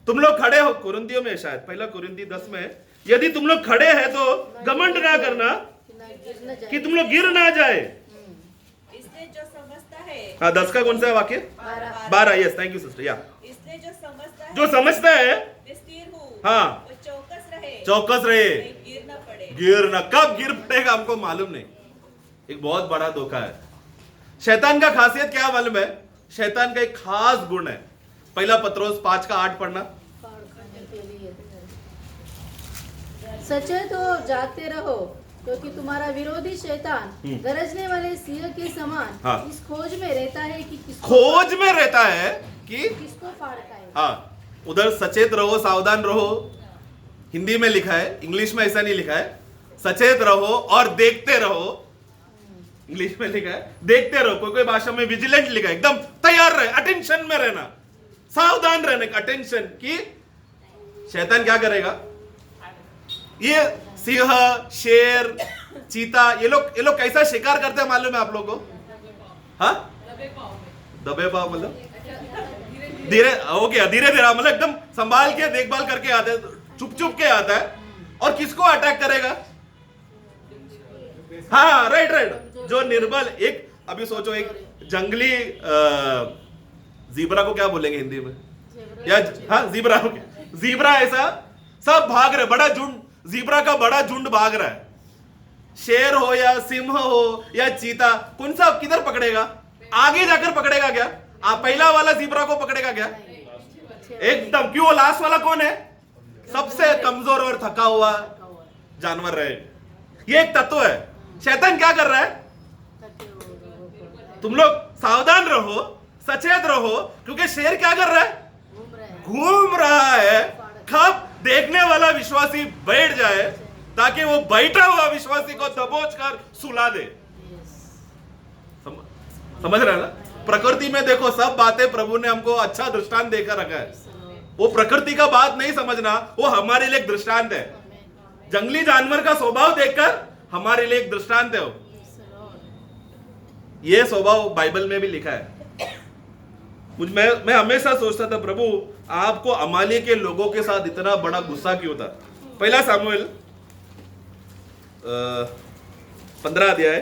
तुम लोग खड़े हो, कुरिन्थियों में शायद 1 कुरिन्थी 10 में, यदि तुम लोग खड़े हैं तो घमंड ना करना कि तुम लोग गिर ना जाए। इसलिए जो समझता है, हाँ 10 का कौन सा है वाक्य? 12। Yes, thank you sister. या इसलिए जो समझता है मैं स्थिर हूँ, हाँ, वो चौकस रहे, गिर ना पड़े। गिर ना, कब गिर पड़ेगा हमको मालूम नहीं। एक बहुत बड़ा धोखा है। शैतान का खासियत क्या मालूम है? शैतान का एक खास गुण है, 1 पत्रोस 5:8 पढ़ना। सचेत हो, जागते रहो, क्योंकि तुम्हारा विरोधी शैतान गरजने वाले सिंह के समान हाँ। इस खोज में रहता है कि खोज में रहता है कि किसको फाड़ खाए। हाँ, उधर सचेत रहो, सावधान रहो, हिंदी में लिखा है, इंग्लिश में ऐसा नहीं लिखा है। सचेत रहो और देखते रहो, इंग्लिश में लिखा है देखते रहो, कोई कोई भाषा में विजिलेंट लिखा है, एकदम तैयार रहे, अटेंशन में रहना, सावधान रहने का, अटेंशन की शैतान क्या करेगा। ये सिंह, शेर, चीता, ये लोग कैसा शिकार करते हैं मालूम है आप लोगों को? हाँ, दबे पाव मतलब धीरे हो गया, धीरे धीरे मतलब एकदम संभाल के देखभाल करके आता है, चुप चुप के आता है, और किसको अटैक करेगा? हाँ, राइट राइट, जो निर्बल, एक अभी सोचो एक जंगली जीब्रा को क्या बोलेंगे हिंदी में, या हाँ जीब्रा ऐसा सब भाग रहे, बड़ा झुंड, जीब्रा का बड़ा झुंड भाग रहा है। शेर हो या सिंह हो या चीता, कौन सा किधर पकड़ेगा? आगे जाकर पकड़ेगा क्या? आप पहला वाला जीब्रा को पकड़ेगा क्या? एकदम, क्यों? लास्ट वाला कौन है? सबसे कमजोर और थका हुआ जानवर रहेगा। ये एक तत्व है। शैतान क्या कर रहा है? तुम लोग सावधान रहो, सचेत रहो, क्योंकि शेर क्या कर रहा है? घूम रहा है। कब देखने वाला विश्वासी बैठ जाए ताकि वो बैठा हुआ विश्वासी को दबोच कर सुला दे। समझ रहे हैं ना? प्रकृति में देखो, सब बातें प्रभु ने हमको अच्छा दृष्टांत देकर रखा है। वो प्रकृति का बात नहीं समझना, वो हमारे लिए एक दृष्टांत है। जंगली जानवर का स्वभाव देखकर हमारे लिए एक दृष्टांत है वो। ये स्वभाव बाइबल में भी लिखा है। मैं हमेशा सोचता था, प्रभु आपको अमाली के लोगों के साथ इतना बड़ा गुस्सा क्यों था? पहला सामुएल 15 अध्याय,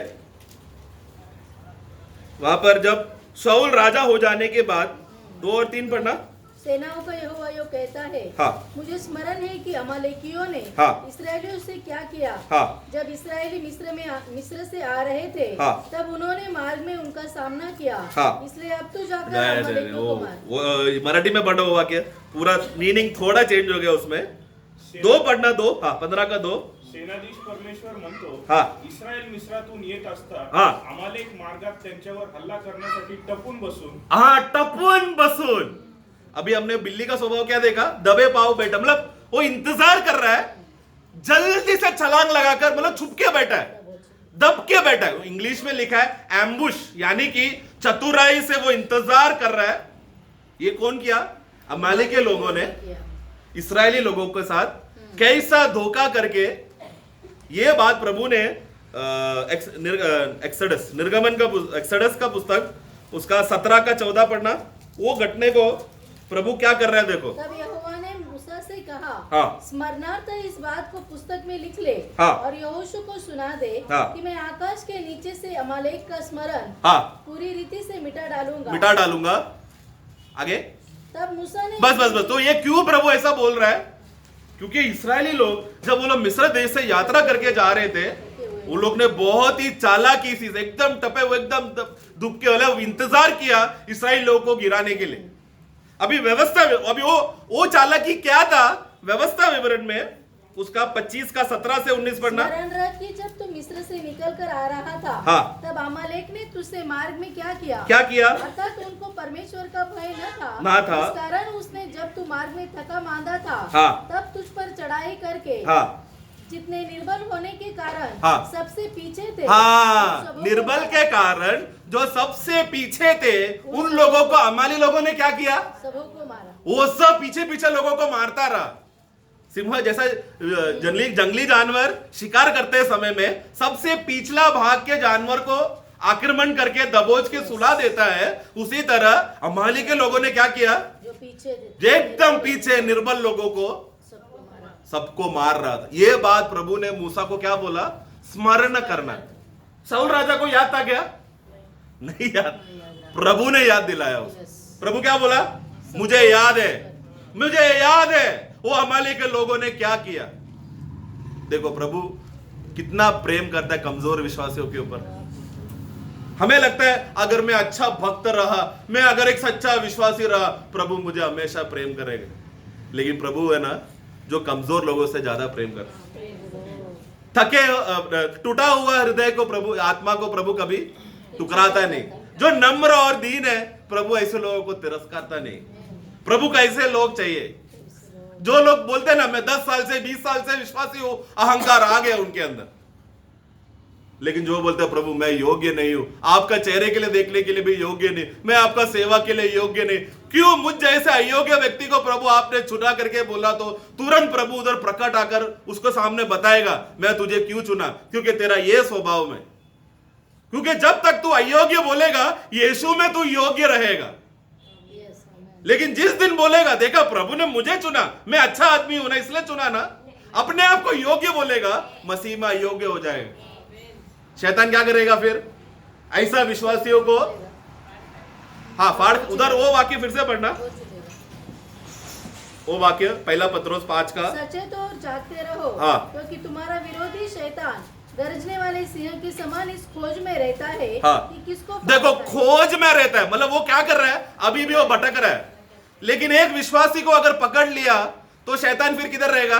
वहां पर जब शाऊल राजा हो जाने के बाद 2 और 3 पढ़ना। सेनाओं का यहोवा यो कहता है, हाँ। मुझे स्मरण है कि अमालेकियों ने हाँ। इस्राएलियों से क्या किया। हाँ। जब इस्राएली मिस्र से आ रहे थे, हाँ। तब उन्होंने मार्ग में उनका सामना किया। हाँ। इसलिए अब तो जाकर अमालेकियों को मार। वो मराठी में पढ़ा हुआ क्या, पूरा मीनिंग थोड़ा चेंज हो गया उसमें। 2 पढ़ना, 2, हाँ 15 का 2। सेनाधीश परमेश्वर म्हणतो, हाँ। इस्रायल मिस्रातून येत असता हाँ। अमालेक मार्गात त्यांच्यावर हल्ला करण्यासाठी टपून बसून, हाँ, टपून बसून। अभी हमने बिल्ली का स्वभाव क्या देखा? दबे पाव बैठा, मतलब वो इंतजार कर रहा है, जल्दी से छलांग लगाकर, मतलब छुप के बैठा है, दब के बैठा है। इंग्लिश में लिखा है एम्बुश, यानी कि चतुराई से वो इंतजार कर रहा है। ये कौन किया? अमाली के लोगों ने इस्राएली लोगों के साथ कैसा धोखा करके। ये बात प्रभु ने एक्सोडस का पुस्तक उसका 17 का 14 पढ़ना। वो घटने को प्रभु क्या कर रहे हैं देखो। तब यहोवा ने मूसा से कहा, हाँ। स्मरणार्थ इस बात को पुस्तक में लिख ले, हाँ। और यहोशू को सुना दे, हाँ। कि मैं आकाश के नीचे से अमालेक का स्मरण हाँ, पूरी रीति से मिटा डालूंगा। आगे तब मूसा ने बस। तो ये क्यों प्रभु ऐसा बोल रहा है? क्योंकि इस्राएली लोग जब वो लोग मिस्र देश से यात्रा करके जा रहे थे, वो लोग ने बहुत ही चालाकी से, एकदम टपे हुए, एकदम दुबके वाले इंतजार किया इस्राएली लोगों को गिराने के लिए। अभी व्यवस्था, अभी वो चालाकी क्या था? व्यवस्था विवरण में उसका 25 का 17 से 19 पढ़ना। स्मरण रख कि जब तू मिस्र से निकल कर आ रहा था, हाँ। तब अमालेक ने तुझसे मार्ग में क्या किया? अर्थात उनको परमेश्वर का भय न था। इस कारण उसने जब तू मार्ग में थका मांदा था, हाँ। तब तुझ पर चढ़ाई करके, हाँ। जितने निर्बल होने के कारण, हाँ। सबसे पीछे थे, हाँ, निर्बल के कारण जो सबसे पीछे थे, उन लोगों को अमाली लोगों ने क्या किया? सबों को मारा। वो सब पीछे पीछे लोगों को मारता रहा। सिंह जैसा जंगली जानवर शिकार करते समय में सबसे पिछला भाग के जानवर को आक्रमण करके दबोच के सुला देता है, उसी तरह अमाली के लोगों ने क्या किया? जो पीछे थे, एकदम पीछे निर्बल लोगों को सबको मार रहा था। ये बात प्रभु ने मूसा को क्या बोला? स्मरण करना। शाऊल राजा को याद था क्या? नहीं याद, प्रभु ने याद दिलाया उसे। प्रभु क्या बोला? मुझे याद है वो अमाली के लोगों ने क्या किया। देखो प्रभु कितना प्रेम करता है कमजोर विश्वासियों के ऊपर। हमें लगता है अगर मैं अच्छा भक्त रहा, मैं अगर एक सच्चा विश्वासी रहा, प्रभु मुझे हमेशा प्रेम करेगा। लेकिन प्रभु है ना, जो कमजोर लोगों से ज्यादा प्रेम करता है। टूटा हुआ हृदय को प्रभु, आत्मा को प्रभु कभी टुकराता नहीं। जो नम्र और दीन है, प्रभु ऐसे लोगों को तिरस्कारता नहीं। प्रभु को ऐसे लोग चाहिए जो लोग बोलते हैं ना, मैं 10 साल से 20 साल से विश्वासी हूं, अहंकार आ गया उनके अंदर, लेकिन जो बोलते हैं प्रभु मैं योग्य नहीं हूं, आपका चेहरे के लिए देखने के लिए भी योग्य नहीं, मैं आपका सेवा के लिए योग्य नहीं, क्यों मुझ जैसे अयोग्य व्यक्ति को प्रभु आपने चुना करके बोला, तो तुरंत प्रभु उधर प्रकट आकर उसको सामने बताएगा मैं तुझे क्यों चुना, क्योंकि तेरा ये स्वभाव में, क्योंकि जब तक तू अयोग्य बोलेगा यीशु में तू योग्य रहेगा। लेकिन जिस दिन बोलेगा देखा प्रभु ने मुझे चुना, मैं अच्छा आदमी हूं ना इसलिए चुना ना, अपने आप को योग्य बोलेगा, मसीह में अयोग्य हो जाएगा। शैतान क्या करेगा फिर? ऐसा विश्वासियों को हाँ फाड़, उधर वो वाक्य फिर से पढ़ना, वो वाक्य पहला पत्रोस 5 का, सचेत और जागते रहो, क्योंकि तुम्हारा विरोधी शैतान गरजने वाले सिंह के समान इस खोज में रहता है कि किसको देखो खोज में रहता है, मतलब वो क्या कर रहा है, अभी भी वो भटक रहा है। लेकिन एक विश्वासी को अगर पकड़ लिया तो शैतान फिर किधर रहेगा?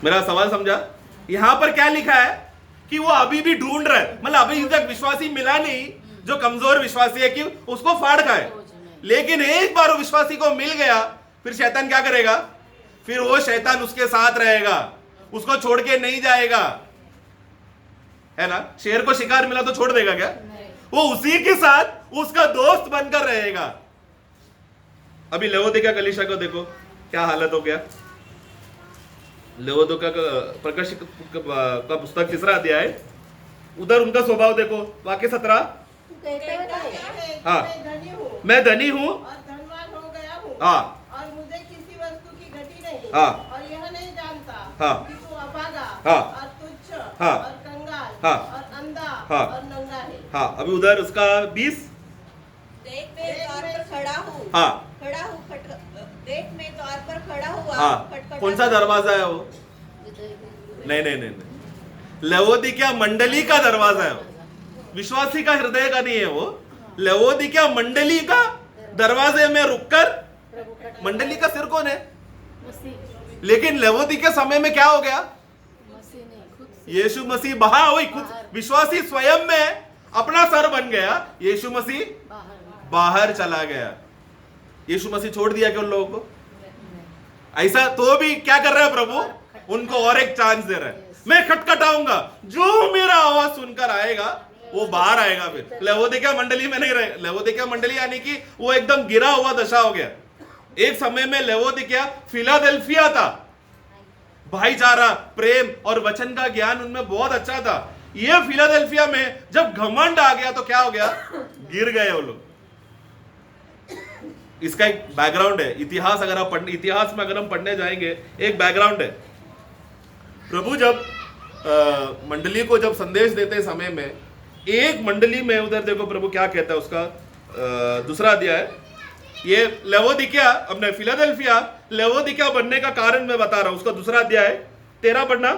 मेरा सवाल समझा? यहां पर क्या लिखा है कि वो अभी भी ढूंढ रहा है, मतलब अभी तक विश्वासी मिला नहीं जो कमजोर विश्वासी है कि उसको फाड़ खाए। लेकिन एक बार वो विश्वासी को मिल गया, फिर शैतान क्या करेगा? फिर वो शैतान उसके साथ रहेगा, उसको छोड़ के नहीं जाएगा, है ना? शेर को शिकार मिला तो छोड़ देगा क्या? वो उसी के साथ उसका दोस्त बनकर रहेगा। अभी लवोदिका कलीसिया को देखो क्या हालत हो गया। लवोदिका का प्रकाशित का पुस्तक 3 अध्याय, उधर उनका स्वभाव देखो, वाक्य 17, हाँ मैं धनी हूँ और धनवान हो गया हूँ, हाँ और मुझे किसी वस्तु की घटी नहीं, हाँ और यह नहीं जानता हाँ कि तू अभागा, हाँ और तुच्छ, हाँ और कंगाल, हाँ और अंधा, हाँ और नंगा है। हाँ अभी उधर उसका 20, देख मैं द्वार पर खड़ा हूँ, हाँ देख मैं द्वार पर खड़ा हुआ, हाँ कौन सा दरवाजा है वो? नहीं, लवोदिकिया मंडली का दरवाजा है वो, विश्वासी का हृदय का नहीं है वो। लवोदिकिया मंडली का दरवाजे में रुककर, मंडली का सिर कौन है? लेकिन लवोदिकिया समय में क्या हो गया? यीशु मसीह बाहर हुई, खुद विश्वासी स्वयं में अपना सर बन गया, यीशु मसीह बाहर चला गया। यीशु मसीह छोड़ दिया क्या उन लोगों को? ऐसा तो भी क्या कर रहा है प्रभु? उनको और एक चांस दे रहा है, मैं खटखटाऊंगा, जो मेरा आवाज सुनकर आएगा वो बाहर आएगा। फिर लवोदिकिया मंडली में नहीं रहे, लवोदिकिया मंडली यानी कि वो एकदम गिरा हुआ दशा हो गया। एक समय में लवोदिकिया फिलाडेल्फिया था, भाईचारा, प्रेम और वचन का ज्ञान उनमें बहुत अच्छा था। ये फिलाडेल्फिया में जब घमंड आ गया तो क्या हो गया? गिर गए वो लोग। इसका एक बैकग्राउंड है, इतिहास अगर आप पढ़ने, इतिहास में अगर हम पढ़ने जाएंगे एक बैकग्राउंड है। प्रभु जब मंडली को जब संदेश देते समय में, एक मंडली में उधर देखो प्रभु क्या कहता है, उसका 2 अध्याय, ये लवोदिकिया, अपने फिलाडेल्फिया लवोदिकिया बनने का कारण मैं बता रहा हूं, उसका 2 अध्याय 13 पढ़ना,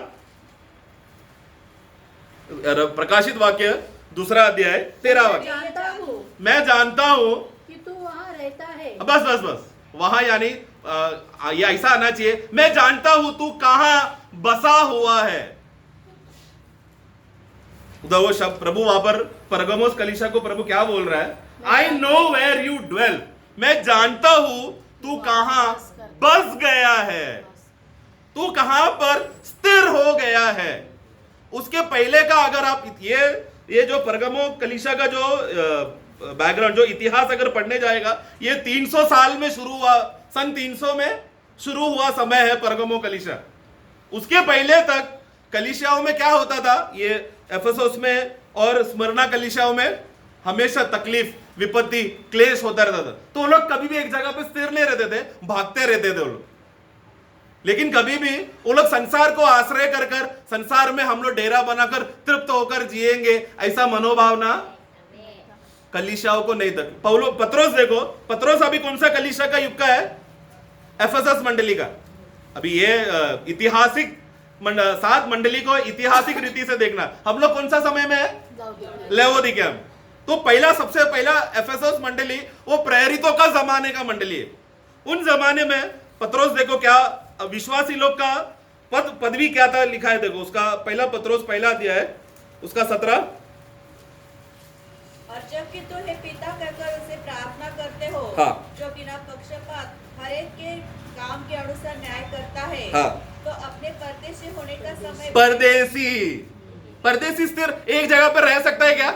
प्रकाशित वाक्य 2 अध्याय 13 वाक्य। मैं जानता हूं कि तू वहां रहता है। बस वहां यानी ये ऐसा आना चाहिए, मैं जानता हूं तू कहां बसा हुआ है। उधर वो शब्द प्रभु वहां पर परगमोस कलीसिया को प्रभु क्या बोल रहा है? I know where you dwell, मैं जानता हूं तू कहां बस गया है, तू कहां पर स्थिर हो गया है। उसके पहले का अगर आप ये जो परगमो कलीसिया का जो बैकग्राउंड, जो इतिहास अगर पढ़ने जाएगा, ये 300 साल में शुरू हुआ, सन 300 में शुरू हुआ समय है परगमो कलीसिया। उसके पहले तक कलीसियाओं में क्या होता था? ये एफेसोस में और स्मरणा कलीसियाओं में हमेशा तकलीफ, विपत्ति, क्लेश होता रहता था। तो वो लोग कभी भी एक जगह पे स्थिर नहीं रहते थे, भागते रहते थे वो लोग। लेकिन कभी भी वो लोग संसार को आश्रय कर कर, संसार में हम लोग डेरा बनाकर तृप्त होकर जिएंगे, ऐसा मनोभावना कलीसियाओं को नहीं था। पत्रोस देखो, पत्रोस अभी कौन सा कलीसिया का युग का है? एफेसस मंडली का। अभी ये ऐतिहासिक 7 मंडली को ऐतिहासिक रीति से देखना, हम लोग कौन सा समय में है? लवोदिकिया में। तो सबसे पहला एफेसस मंडली वो प्रेरितों का जमाने का मंडली है। उन जमाने में पत्रोस देखो क्या विश्वासी लोग का पदवी क्या था लिखा है, देखो उसका पहला पत्रोस पहला अध्याय है उसका 17। और जबकि तुम हे पिता कहकर उसे प्रार्थना करते हो, हाँ। जो बिना पक्षपात हर एक के काम के अनुसार न्याय करता है, हाँ। तो अपने परदेशी होने का समय परदेशी स्थिर एक जगह पर रह सकता है क्या?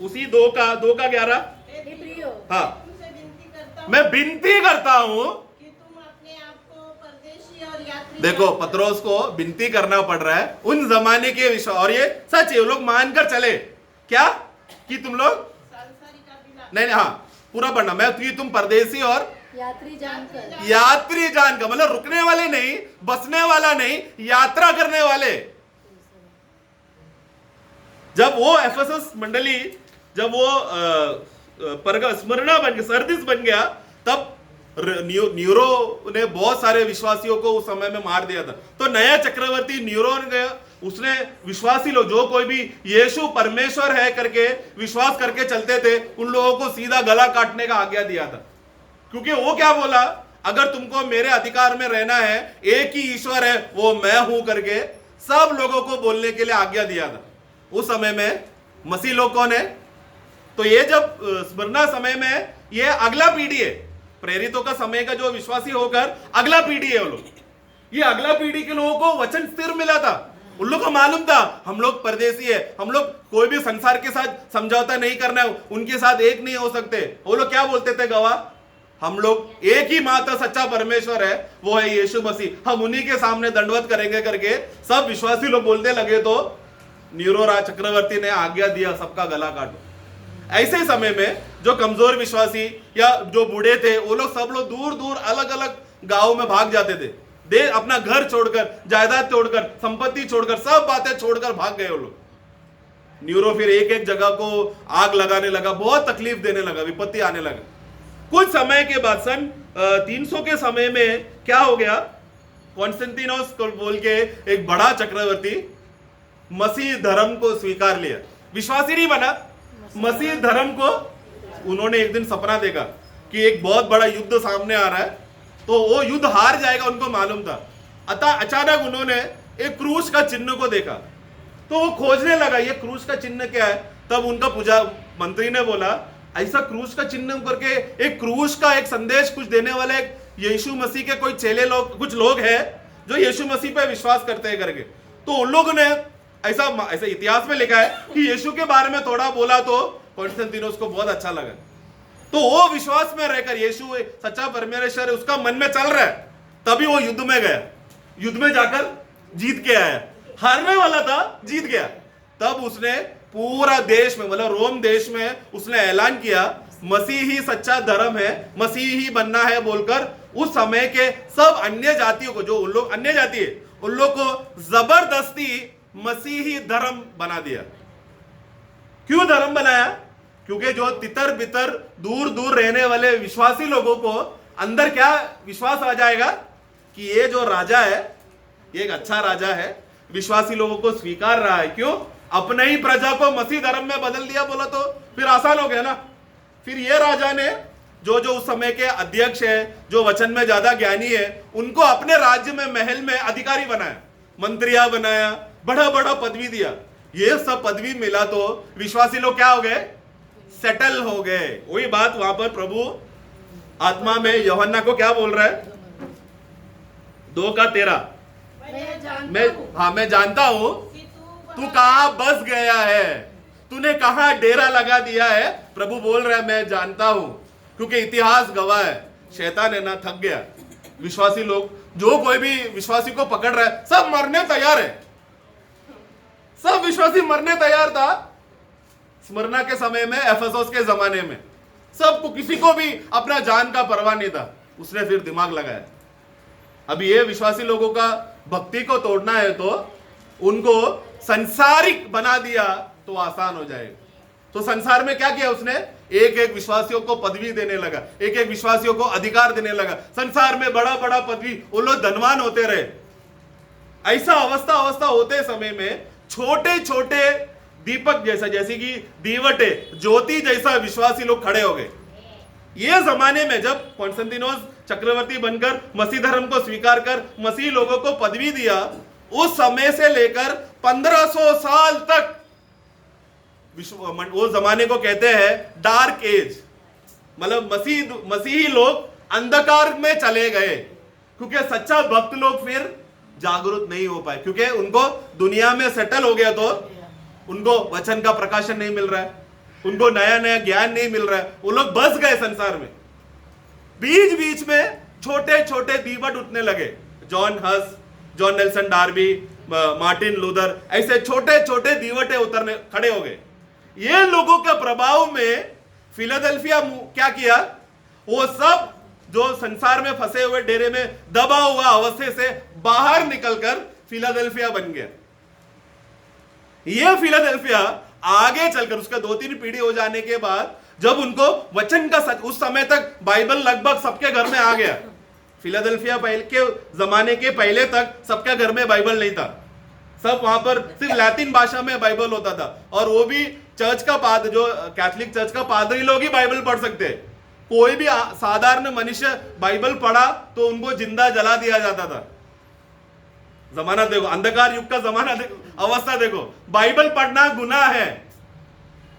उसी 2 का 11। इब्रियो हाँ, तुमसे विनती करता हूँ मैं विनती करता हूं कि तुम अपने आप को परदेशी और यात्री देखो जानकर- पत्रोस को विनती करना पड़ रहा है उन जमाने के विश्वास, और ये सच है, वो लोग मानकर चले क्या कि तुम लोग सांसारिक अभिलाष नहीं, हाँ पूरा पढ़ना, मैं कि तुम परदेशी और यात्री जानकर यात्री जान का मतलब रुकने वाले नहीं, बसने वाला नहीं, यात्रा करने वाले। जब वो एफेसस मंडली, जब वो स्मरणा बन गया, सरदिस बन गया, तब न्यूरो ने बहुत सारे विश्वासियों को उस समय में मार दिया था। तो नया चक्रवर्ती न्यूरो ने गया, उसने विश्वासी लोग जो कोई भी यीशु परमेश्वर है करके विश्वास करके चलते थे उन लोगों को सीधा गला काटने का आज्ञा दिया था। क्योंकि वो क्या बोला, अगर तुमको मेरे अधिकार में रहना है, एक ही ईश्वर है वो मैं हूं करके सब लोगों को बोलने के लिए आज्ञा दिया था। उस समय में मसीह लोग कौन है? तो ये जब स्मरणा समय में ये अगला पीढ़ी है, प्रेरितों का समय का जो विश्वासी होकर अगला पीढ़ी है वो लोग, ये अगला पीढ़ी के लोगों को वचन स्थिर मिला था। उन लोगों को मालूम था हम लोग परदेशी है, हम लोग कोई भी संसार के साथ समझौता नहीं करना है, उनके साथ एक नहीं हो सकते। वो लोग क्या बोलते थे गवाह, हम लोग एक ही मात्र सच्चा परमेश्वर है वो है यीशु मसीह, हम उन्हीं के सामने दंडवत करेंगे करके सब विश्वासी लोग बोलते लगे। तो न्यूरो चक्रवर्ती ने आज्ञा दिया सबका गला काटो। ऐसे समय में जो कमजोर विश्वासी या जो बूढ़े थे वो लोग सब लोग दूर दूर अलग अलग गांवों में भाग जाते थे, दे अपना घर छोड़कर, जायदाद छोड़कर, संपत्ति छोड़कर, सब बातें छोड़कर भाग गए वो लोग। न्यूरो फिर एक एक जगह को आग लगाने लगा, बहुत तकलीफ देने लगा, विपत्ति आने लगा। कुछ समय के बाद सन 300 के समय में क्या हो गया, कॉन्स्टेंटिनोस को बोल के एक बड़ा चक्रवर्ती मसीह धर्म को स्वीकार लिया, विश्वासी नहीं बना, मसीह धर्म को। उन्होंने एक दिन सपना देखा कि एक बहुत बड़ा युद्ध सामने आ रहा है, तो वो युद्ध हार जाएगा, उनको मालूम था। अतः अचानक उन्होंने एक क्रूस का चिन्ह को देखा, तो वो खोजने लगा ये क्रूस का चिन्ह क्या है। तब उनका पूजा मंत्री ने बोला ऐसा क्रूस का चिन्ह करके एक क्रूस का एक संदेश कुछ देने वाले एक यीशु मसीह के कोई चेले लोग, कुछ लोग हैं जो यीशु मसीह पे विश्वास करते हैं करके। तो उन लोगों ने ऐसा इतिहास में लिखा है कि यीशु के बारे में थोड़ा बोला तो कॉन्स्टेंटिनोस को बहुत अच्छा लगा। तो वो विश्वास में रहकर यीशु सच्चा परमेश्वर उसका मन में चल रहा है, तभी वो युद्ध में गया, युद्ध में जाकर जीत के आया, हारने वाला था जीत गया। तब उसने पूरा देश में मतलब रोम देश में उसने ऐलान किया मसीह ही सच्चा धर्म है, मसीह ही बनना है बोलकर उस समय के सब अन्य जातियों को, जो उन लोग अन्य जाति है उन लोग को जबरदस्ती मसीही धर्म बना दिया। क्यों धर्म बनाया? क्योंकि जो तितर बितर दूर दूर रहने वाले विश्वासी लोगों को अंदर क्या विश्वास आ जाएगा कि ये जो राजा है ये एक अच्छा राजा है, विश्वासी लोगों को स्वीकार रहा है। क्यों? अपने ही प्रजा को मसीह धर्म में बदल दिया बोला तो फिर आसान हो गया ना। फिर ये राजा ने जो जो उस समय के अध्यक्ष है, जो वचन में ज्यादा ज्ञानी है, उनको अपने राज्य में महल में अधिकारी बनाया, मंत्रिया बनाया, बड़ा बड़ा पदवी दिया। ये सब पदवी मिला तो विश्वासी लोग क्या हो गए? सेटल हो गए। वही बात वहां पर प्रभु आत्मा में यूहन्ना को क्या बोल रहा है? 2:13 मैं जानता हूं तू कहां बस गया है, तूने कहां डेरा लगा दिया है। प्रभु बोल रहा है मैं जानता हूं, क्योंकि इतिहास गवाह है, शैतान है ना थक गया। विश्वासी लोग जो कोई भी विश्वासी को पकड़ रहा है सब मरने तैयार है, सब विश्वासी मरने तैयार था। स्मरणा के समय में, एफेसोस के जमाने में सबको, किसी को भी अपना जान का परवाह नहीं था। उसने फिर दिमाग लगाया अभी ये विश्वासी लोगों का भक्ति को तोड़ना है तो उनको संसारिक बना दिया तो आसान हो जाएगा। तो संसार में क्या किया उसने? एक एक विश्वासियों को पदवी देने लगा, एक एक विश्वासियों को अधिकार देने लगा। संसार में बड़ा बड़ा पदवी, वो लोग धनवान होते रहे। ऐसा अवस्था होते समय में छोटे छोटे दीपक जैसा, जैसे कि दीवटे ज्योति जैसा विश्वासी लोग खड़े हो गए। ये जमाने में जब कॉन्स्टेंटिनोस चक्रवर्ती बनकर मसीह धर्म को स्वीकार कर मसीह लोगों को पदवी दिया, उस समय से लेकर 1500 साल तक वो जमाने को कहते हैं डार्क एज। मतलब मसीही लोग अंधकार में चले गए, क्योंकि सच्चा भक्त लोग फिर जागरूक नहीं हो पाए, क्योंकि उनको दुनिया में सेटल हो गया, तो उनको वचन का प्रकाशन नहीं मिल रहा है, उनको नया नया ज्ञान नहीं मिल रहा है, वो लोग बस गए संसार में। बीच बीच में छोटे छोटे दीवट उठने लगे, John Huss, John Nelson Darby, Martin Luther, ऐसे छोटे छोटे दीवटे उतरने खड़े हो गए। ये लोगों के प्रभाव में फिलाडेल्फिया क्या किया, वो सब जो संसार में फंसे हुए डेरे में दबा हुआ अवस्थे से बाहर निकलकर फिलाडेल्फिया बन गया। ये फिलाडेल्फिया आगे चलकर उसका 2-3 पीढ़ी हो जाने के बाद, जब उनको वचन का सच, उस समय तक बाइबल लगभग सबके घर में आ गया। फिलाडेल्फिया पहले के जमाने के पहले तक सबके घर में बाइबल नहीं था, सब वहां पर सिर्फ लैटिन भाषा में बाइबल होता था, और वो भी चर्च का जो कैथोलिक चर्च का पादरी लोग ही बाइबल पढ़ सकते हैं। कोई भी साधारण मनुष्य बाइबल पढ़ा तो उनको जिंदा जला दिया जाता था। जमाना देखो, अंधकार युग का जमाना देखो, अवस्था देखो, बाइबल पढ़ना गुनाह है।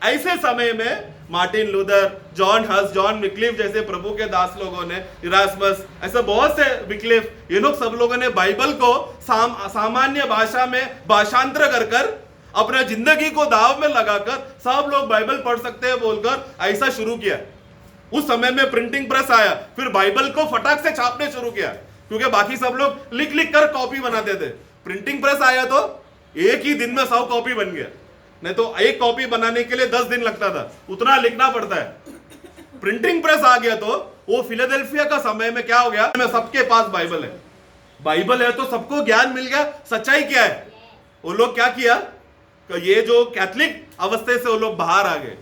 ऐसे समय में Martin Luther, John Huss, John Wycliffe जैसे प्रभु के दास लोगों ने, इरास्मस, ऐसे बहुत से विक्लिफ, ये लोग सब लोगों ने बाइबल को सामान्य भाषा में भाषांतर कर कर अपना जिंदगी को दाव में लगाकर सब लोग बाइबल पढ़ सकते हैं बोलकर ऐसा शुरू किया। उस समय में प्रिंटिंग प्रेस आया, फिर बाइबल को फटाक से छापने शुरू किया, क्योंकि बाकी सब लोग लिख लिख कर कॉपी बनाते थे। प्रिंटिंग प्रेस आया तो एक ही दिन में 100 कॉपी बन गया, नहीं तो एक कॉपी बनाने के लिए 10 दिन लगता था, उतना लिखना पड़ता है। प्रिंटिंग प्रेस आ गया तो वो फिलाडेल्फिया का समय में क्या हो गया, सबके पास बाइबल है, बाइबल है तो सबको ज्ञान मिल गया। सच्चाई क्या है, वो लोग क्या किया, ये जो कैथोलिक अवस्थे से वो लोग बाहर आ गए,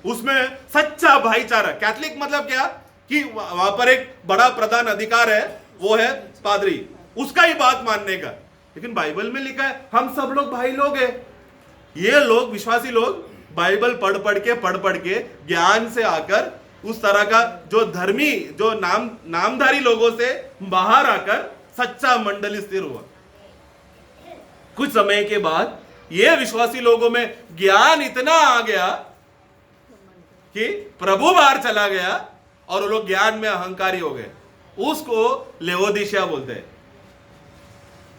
उसमें सच्चा भाईचारा। कैथोलिक मतलब क्या कि वहां पर एक बड़ा प्रधान अधिकार है, वो है पादरी, उसका ही बात मानने का। लेकिन बाइबल में लिखा है हम सब लोग भाई लोग हैं। ये लोग, विश्वासी लोग, बाइबल पढ़ पढ़ के ज्ञान से आकर उस तरह का जो धर्मी, जो नामधारी लोगों से बाहर आकर सच्चा मंडली स्थिर हुआ। कुछ समय के बाद ये विश्वासी लोगों में ज्ञान इतना आ गया कि प्रभु बाहर चला गया और वो लोग ज्ञान में अहंकारी हो गए। उसको लेवोदिशिया बोलते हैं।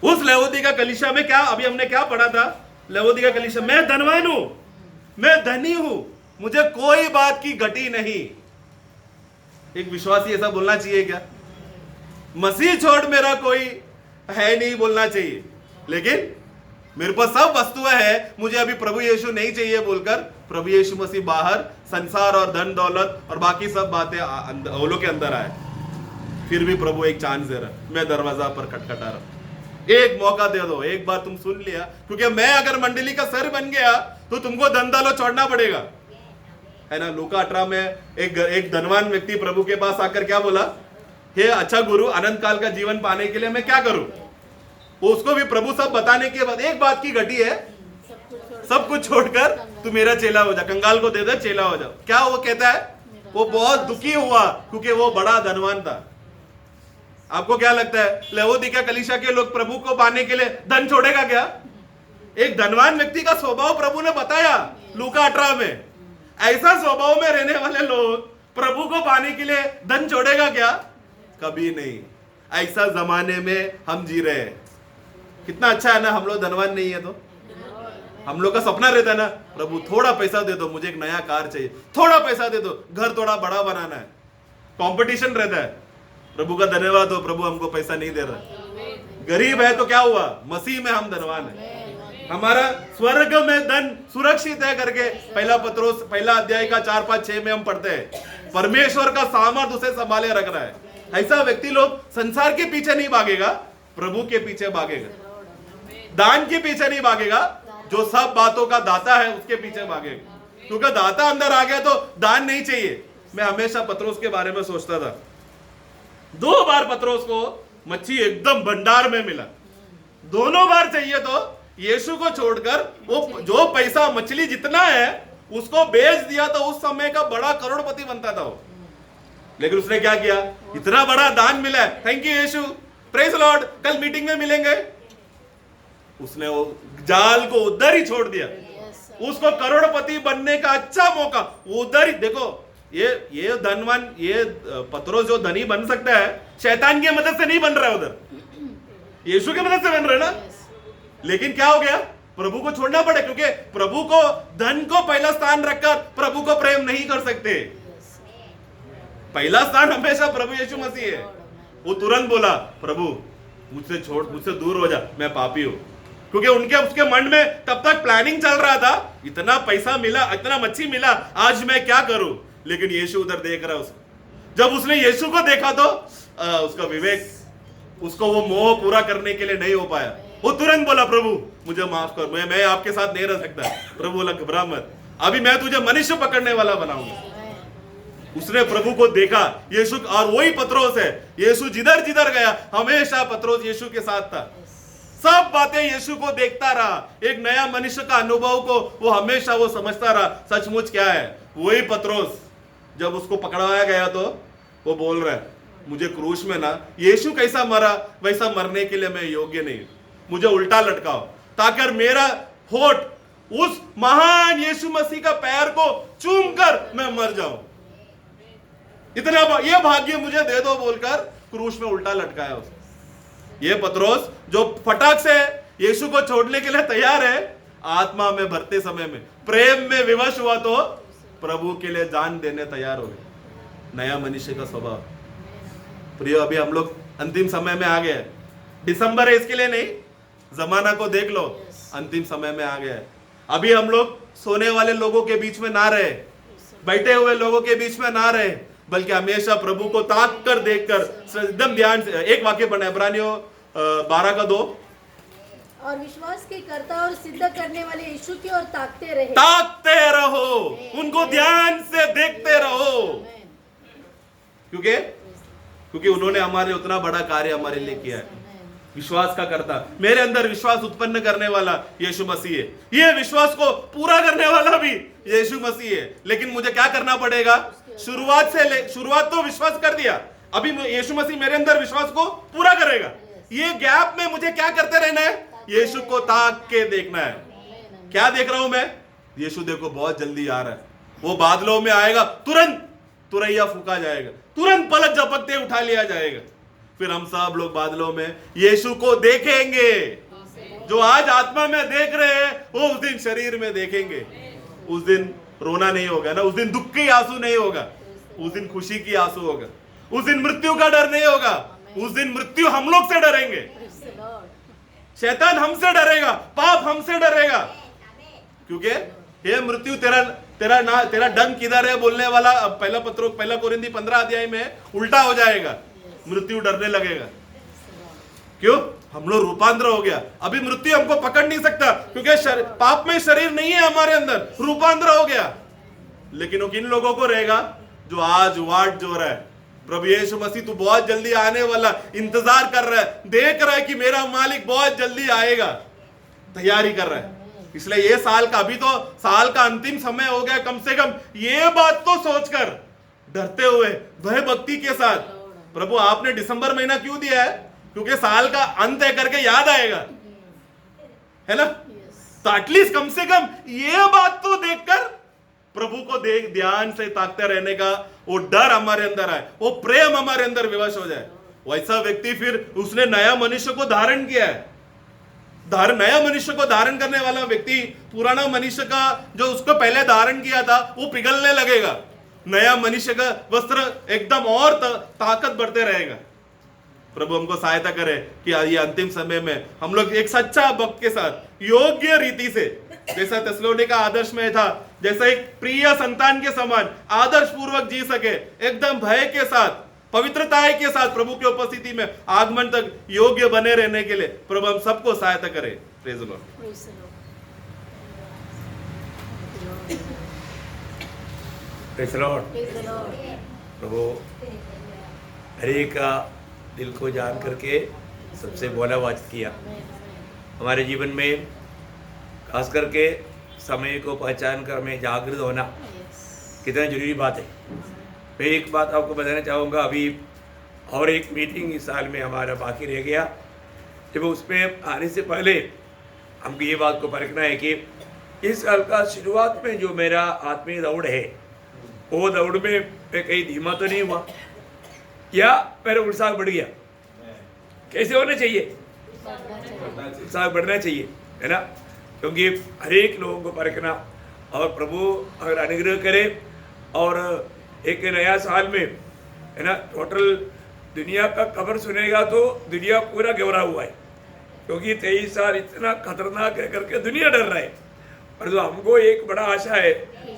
उस लेवोदिका कलीसिया में क्या, अभी हमने क्या पढ़ा था, लेवोदिका कलीसिया, मैं धनवान हूं, मैं धनी हूं, मुझे कोई बात की घटी नहीं। एक विश्वासी ऐसा बोलना चाहिए क्या? मसीह छोड़ मेरा कोई है नहीं बोलना चाहिए, लेकिन मेरे पास सब वस्तुएं हैं, मुझे अभी प्रभु यीशु नहीं चाहिए बोलकर प्रभु यीशु मसीह बाहर संसार और धन दौलत और बाकी सब बातें वो लोग के अंदर आए। फिर भी प्रभु एक चांस दे रहा, मैं दरवाजा पर खटखटा रहा, एक मौका दे दो, एक बार तुम सुन लिया, क्योंकि मैं अगर मंडली का सर बन गया तो तुमको धन दौलत छोड़ना पड़ेगा, है ना। लूका 18 में एक धनवान व्यक्ति प्रभु के पास आकर क्या बोला, हे अच्छा गुरु, अनंत काल का जीवन पाने के लिए मैं क्या करूं? उसको भी प्रभु सब बताने के बाद एक बात की घटी है, सब कुछ छोड़कर तू मेरा चेला हो जा, कंगाल को दे दे, चेला हो जा। क्या वो कहता है? वो बहुत दुखी हुआ क्योंकि वो बड़ा धनवान था। आपको क्या लगता है, लेवोदिका कलीसिया के लोग प्रभु को पाने के लिए धन छोड़ेगा क्या? एक धनवान व्यक्ति का स्वभाव प्रभु ने बताया लूका 18 में। ऐसा स्वभाव में रहने वाले लोग प्रभु को पाने के लिए धन छोड़ेगा क्या? कभी नहीं। ऐसा जमाने में हम जी रहे हैं। कितना अच्छा है ना, हम लोग धनवान नहीं है तो हम लोग का सपना रहता है ना, प्रभु थोड़ा पैसा दे दो, मुझे एक नया कार चाहिए, थोड़ा पैसा दे दो, घर थोड़ा बड़ा बनाना है, कंपटीशन रहता है। प्रभु का धन्यवाद हो, प्रभु हमको पैसा नहीं दे रहा। गरीब है तो क्या हुआ, मसीह में हम धनवान है, हमारा स्वर्ग में धन सुरक्षित है करके पहला पत्रोस पहला अध्याय का 4, 5, 6 में हम पढ़ते हैं। परमेश्वर का सामर्थ उसे संभाले रख रहा है। ऐसा व्यक्ति लोग संसार के पीछे नहीं भागेगा, प्रभु के पीछे भागेगा, दान के पीछे नहीं भागेगा, जो सब बातों का दाता है उसके पीछे भागेगा, क्योंकि दाता अंदर आ गया तो दान नहीं चाहिए। मैं हमेशा पत्रोस के बारे में सोचता था, 2 बार पत्रोस को मच्छी एकदम भंडार में मिला, दोनों बार चाहिए तो यीशु को छोड़कर वो जो पैसा मछली जितना है उसको बेच दिया तो उस समय का बड़ा करोड़पति बनता था वो। लेकिन उसने क्या किया? इतना बड़ा दान मिला है, thank you Yeshu, praise Lord, कल मीटिंग में मिलेंगे। उसने वो जाल को उधर ही छोड़ दिया। उसको करोड़पति बनने का अच्छा मौका वो उधर ही। देखो ये धनवान, ये पत्रोस जो धनी बन सकता है, शैतान की मदद से नहीं बन रहा है, उधर यीशु की मदद से बन रहा है ना। लेकिन क्या हो गया? प्रभु को छोड़ना पड़े, क्योंकि प्रभु को, धन को पहला स्थान रखकर प्रभु को प्रेम नहीं कर सकते। पहला स्थान हमेशा प्रभु यीशु मसीह है। वो तुरंत बोला, प्रभु मुझसे छोड़, मुझसे दूर हो जा, मैं पापी हूं। क्योंकि उसके मन में तब तक प्लानिंग चल रहा था, इतना पैसा मिला, इतना मच्छी मिला, आज मैं क्या करूं। लेकिन यीशु उधर देख रहा है उसको। जब उसने यीशु को देखा तो उसका विवेक, उसको वो मोह पूरा करने के लिए नहीं हो पाया। वो तुरंत बोला, प्रभु मुझे माफ कर, मैं आपके साथ नहीं रह सकता। प्रभु बोला, घबरा मत, अभी मैं तुझे मनुष्य पकड़ने वाला बनाऊंगा। उसने प्रभु को देखा, यीशु, और वही पत्रोस है। यीशु जिधर जिधर गया हमेशा पत्रोस यीशु के साथ था। सब बातें यीशु को देखता रहा। एक नया मनुष्य का अनुभव को वो हमेशा वो समझता रहा, सचमुच क्या है। वही पत्रोस जब उसको पकड़वाया गया तो वो बोल रहा है, मुझे क्रूस में ना यीशु कैसा मरा वैसा मरने के लिए मैं योग्य नहीं, मुझे उल्टा लटकाओ, ताकि मेरा होठ उस महान यीशु मसीह का पैर को चूमकर मैं मर जाऊं। इतना ये भाग्य मुझे दे दो बोलकर क्रूस में उल्टा लटकाया उसने। ये पत्रोस जो फटाक से यीशु को छोड़ने के लिए तैयार है, आत्मा में भरते समय में प्रेम में विवश हुआ तो प्रभु के लिए जान देने तैयार हो गए। नया मनुष्य का स्वभाव। प्रिय, अभी हम लोग अंतिम समय में आ गए। दिसंबर है इसके लिए नहीं, जमाना को देख लो, अंतिम समय में आ गया है। अभी हम लोग सोने वाले लोगों के बीच में ना रहे, बैठे हुए लोगों के बीच में ना रहे, बल्कि हमेशा प्रभु को ताक कर देखकर एकदम ध्यान से। एक वाक्य पढ़ना है, इब्रानियों 12:2, और विश्वास के कर्ता और सिद्ध करने वाले यीशु की ओर ताकते रहो, उनको ध्यान से देखते रहो, क्योंकि उन्होंने हमारे उतना बड़ा कार्य हमारे लिए किया है। विश्वास का कर्ता, मेरे अंदर विश्वास उत्पन्न करने वाला यीशु मसीह है। ये विश्वास को पूरा करने वाला भी यीशु मसीह है। लेकिन मुझे क्या करना पड़ेगा? शुरुआत तो विश्वास कर दिया, अभी यीशु मसीह मेरे अंदर विश्वास को पूरा करेगा। ये गैप में मुझे क्या करते रहना है? यीशु को ताक के देखना है। क्या देख रहा हूं मैं? यीशु देखो बहुत जल्दी आ रहा है, वो बादलों में आएगा, तुरंत तुरैया फूका जाएगा, तुरंत पलक झपकते उठा लिया जाएगा। फिर हम सब लोग बादलों में यीशु को देखेंगे। जो आज आत्मा में देख रहे हैं वो उस दिन शरीर में देखेंगे। उस दिन रोना नहीं होगा ना, उस दिन दुख के आंसू नहीं होगा, उस दिन खुशी की आंसू होगा। उस दिन मृत्यु का डर नहीं होगा, उस दिन मृत्यु हम लोग से डरेंगे, शैतान हमसे डरेगा, पाप हमसे डरेगा। क्योंकि हे मृत्यु तेरा डंक किधर है बोलने वाला पहला कोरिन्थी 15 अध्याय में उल्टा हो जाएगा। मृत्यु डरने लगेगा। क्यों? हम लोग रूपांतर हो गया। अभी मृत्यु हमको पकड़ नहीं सकता, क्योंकि पाप में शरीर नहीं है हमारे अंदर, रूपांतर हो गया। लेकिन वो किन लोगों को रहेगा? जो आज वाट जो रहा है, प्रभु यीशु मसीह तू बहुत जल्दी आने वाला, इंतजार कर रहा है, देख रहा है कि मेरा मालिक बहुत जल्दी आएगा, तैयारी कर रहा है। इसलिए ये साल का, अभी तो साल का अंतिम समय हो गया, कम से कम ये बात तो सोचकर डरते हुए भय भक्ति के साथ, प्रभु आपने दिसंबर महीना क्यों दिया है? क्योंकि साल का अंत है करके याद आएगा, है ना? तो एटलीस्ट कम से कम ये बात तो देखकर प्रभु को ध्यान से ताकते रहने का वो डर हमारे अंदर आए, वो प्रेम हमारे अंदर विवश हो जाए। वैसा व्यक्ति फिर उसने नया मनुष्य को धारण किया है। नया मनुष्य को धारण करने वाला व्यक्ति पुराना मनुष्य का जो उसको पहले धारण किया था वो पिघलने लगेगा। नया मनुष्य का वस्त्र एकदम और ताकत बढ़ते रहेगा। प्रभु हमको सहायता करे कि ये अंतिम समय में हम लोग एक सच्चा भक्त के साथ योग्य रीति से, जैसा थिस्सलुनीका आदर्श में था, जैसा एक प्रिय संतान के समान आदर्श पूर्वक जी सके, एकदम भय के साथ, पवित्रता के साथ प्रभु की उपस्थिति में आगमन तक योग्य बने रहने के लिए प्रभु हम सबको सहायता करे। Praise the Lord. Praise the Lord. प्रभु हरे का दिल को जान करके सबसे बोला बात किया। हमारे जीवन में खास करके समय को पहचान कर हमें जागृत होना कितना जरूरी बात है। मैं एक बात आपको बताना चाहूँगा, अभी और एक मीटिंग इस साल में हमारा बाकी रह गया। जब उसमें आने से पहले हमको ये बात को परखना है कि इस साल का शुरुआत में जो मेरा आत्मीय दौड़ है, वो दौड़ में मैं कहीं धीमा तो नहीं हुआ या मेरा उत्साह बढ़ गया? कैसे होना चाहिए? उत्साह बढ़ना चाहिए, है ना? क्योंकि हर एक लोगों को परखना, और प्रभु अगर अनुग्रह करे और एक नया साल में, है ना, टोटल दुनिया का खबर सुनेगा तो दुनिया पूरा घबरा हुआ है, क्योंकि 23 साल इतना खतरनाक है करके दुनिया डर रहा है। और जो हमको एक बड़ा आशा है,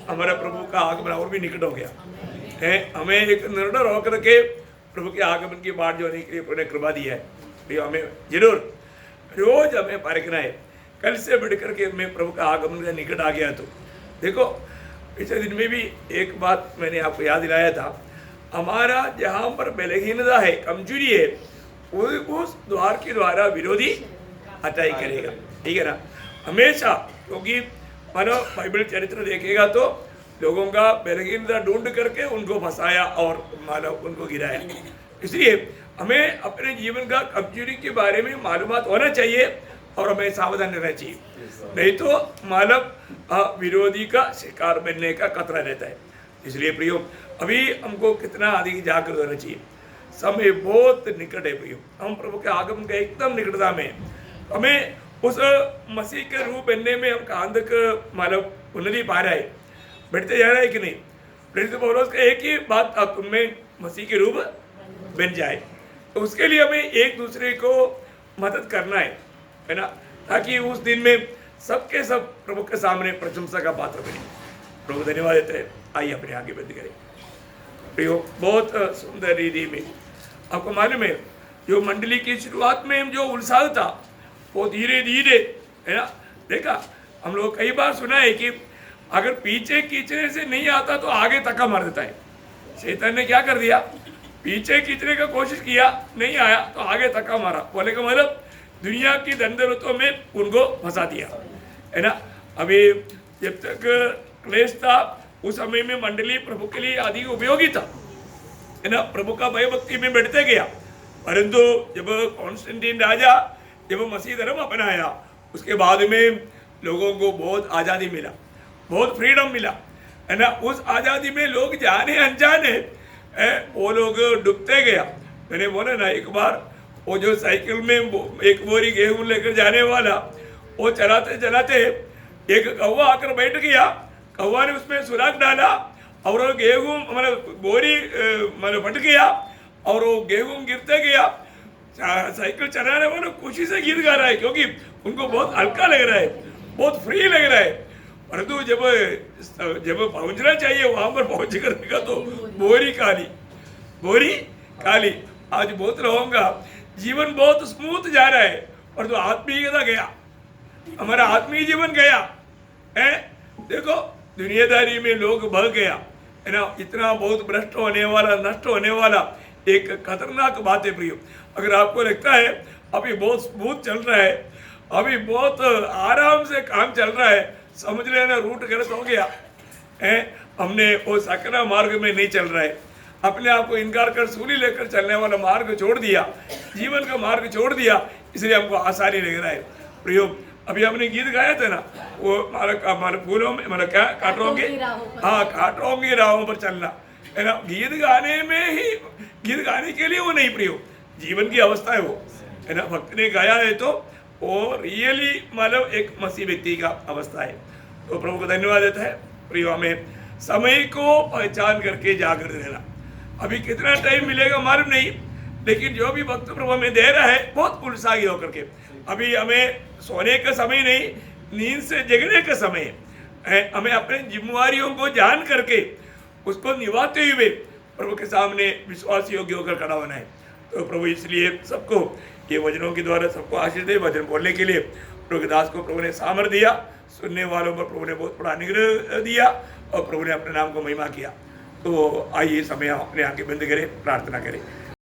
हमारा प्रभु का आगमन और भी निकट हो गया है। हमें एक निर्णय होकर के प्रभु के आगमन की बाट जोड़ने के लिए उन्हें कृपा दी है। तो हमें जरूर रोज हमें परखना है। कल से बढ़ करके मैं प्रभु का आगमन का निकट आ गया। तो देखो, पिछले दिन में भी एक बात मैंने आपको याद दिलाया था, हमारा जहाँ पर बलहीनता है, कमजोरी है, उस द्वार के द्वारा विरोधी हटाई करेगा, ठीक है ना, हमेशा। क्योंकि मानो बाइबल चरित्र देखेगा तो लोगों का बलहीनता ढूंढ करके उनको फंसाया और मानो उनको गिराया। इसलिए हमें अपने जीवन का कमजोरी के बारे में मालूमात होना चाहिए और हमें सावधान रहना चाहिए, नहीं तो मानव विरोधी का शिकार बनने का खतरा रहता है। इसलिए प्रियो, अभी हमको कितना अधिक जागरूक होना चाहिए। समय बहुत निकट है प्रियो, हम प्रभु के आगमन का एकदम निकटता में। हमें उस मसीह के रूप बनने में हम कहाँ तक मानव उन्नति पा रहा है, बढ़ते जा रहा है कि नहीं? प्रेरित पौलुस का एक ही बात, तुम में मसीह के रूप बन जाए। तो उसके लिए हमें एक दूसरे को मदद करना है ना, ताकि उस दिन में सबके सब प्रभु के सामने प्रशंसा का पात्र बने। प्रभु धन्यवाद देते हैं। आइए अपने आगे बंद करें। प्रियो, बहुत सुंदर रीति में आपको मालूम है, जो मंडली की शुरुआत में जो उत्साह था वो धीरे धीरे, है ना, देखा हम लोग कई बार सुना है कि अगर पीछे खींचने से नहीं आता तो आगे धक्का मार देता है। शैतान ने क्या कर दिया, पीछे खींचने का कोशिश किया, नहीं आया तो आगे धक्का मारा। बोले का मतलब दुनिया की धन-दौलतों में उनको फंसा दिया, है ना। अभी जब तक क्लेश था उस समय में मंडली प्रभु के लिए अधिक उपयोगी था, है ना, प्रभु का भय भक्ति में बढ़ते गया। परंतु जब कॉन्स्टेंटाइन राजा जब मसीह धर्म अपनाया, उसके बाद में लोगों को बहुत आज़ादी मिला, बहुत फ्रीडम मिला, है ना। उस आज़ादी में लोग जाने अनजाने वो लोग डूबते गया। मैंने बोला ना, एक बार वो जो साइकिल में एक बोरी गेहूं लेकर जाने वाला, वो चलाते चलाते एक कौवा आकर बैठ गया। कौवा ने उसमें सुराख डाला और वो गेहूं मतलब बोरी मतलब फट गया और वो गेहूं गिरते गया। साइकिल चलाने वाले खुशी से गीत गा रहा है, क्योंकि उनको बहुत हल्का लग रहा है, बहुत फ्री लग रहा है। परंतु जब पहुंचना चाहिए वहां पर पहुंच कर देखा तो बोरी काली। आज बहुत लोगों का जीवन बहुत स्मूथ जा रहा है, और जो आत्मीयता गया, हमारा आत्मीय जीवन गया है। देखो, दुनियादारी में लोग बह गया, है ना। इतना बहुत भ्रष्ट होने वाला, नष्ट होने वाला एक खतरनाक बात है प्रियो। अगर आपको लगता है अभी बहुत स्मूथ चल रहा है, अभी बहुत आराम से काम चल रहा है, समझ लेना रूट गलत हो गया है। हमने वो सकरा मार्ग में नहीं चल रहा है, अपने आप को इनकार कर सूली लेकर चलने वाला मार्ग छोड़ दिया, जीवन का मार्ग छोड़ दिया, इसलिए हमको आसानी लग रहा है प्रियो। अभी हमने गीत गाया था ना, वो हमारे फूलों में मतलब क्या काटोगे, हाँ, काटोगे राहों पर चलना, है ना। गीत गाने में ही, गीत गाने के लिए वो नहीं प्रियो, जीवन की अवस्था है वो, है ना। भक्त ने गाया है तो वो रियली मतलब एक मसीह व्यक्ति का अवस्था है। तो प्रभु को धन्यवाद देता है प्रियो। हमें समय को पहचान करके जागृत रहना। अभी कितना टाइम मिलेगा मालूम नहीं, लेकिन जो भी वक्त प्रभु हमें दे रहा है बहुत उत्साही होकर के। अभी हमें सोने का समय नहीं, नींद से जगने का समय है। हमें अपने जिम्मेवारियों को जान करके उसको निभाते हुए प्रभु के सामने विश्वास योग्य होकर खड़ा होना है। तो प्रभु इसलिए सबको ये वचनों के द्वारा सबको आशीष दे। वचन बोलने के लिए प्रभु के दास को प्रभु ने सामर्थ दिया, सुनने वालों पर प्रभु ने बहुत बड़ा अनुग्रह दिया और प्रभु ने अपने नाम को महिमा किया। तो आइए समय अपने आंखें बंद करें, प्रार्थना करें।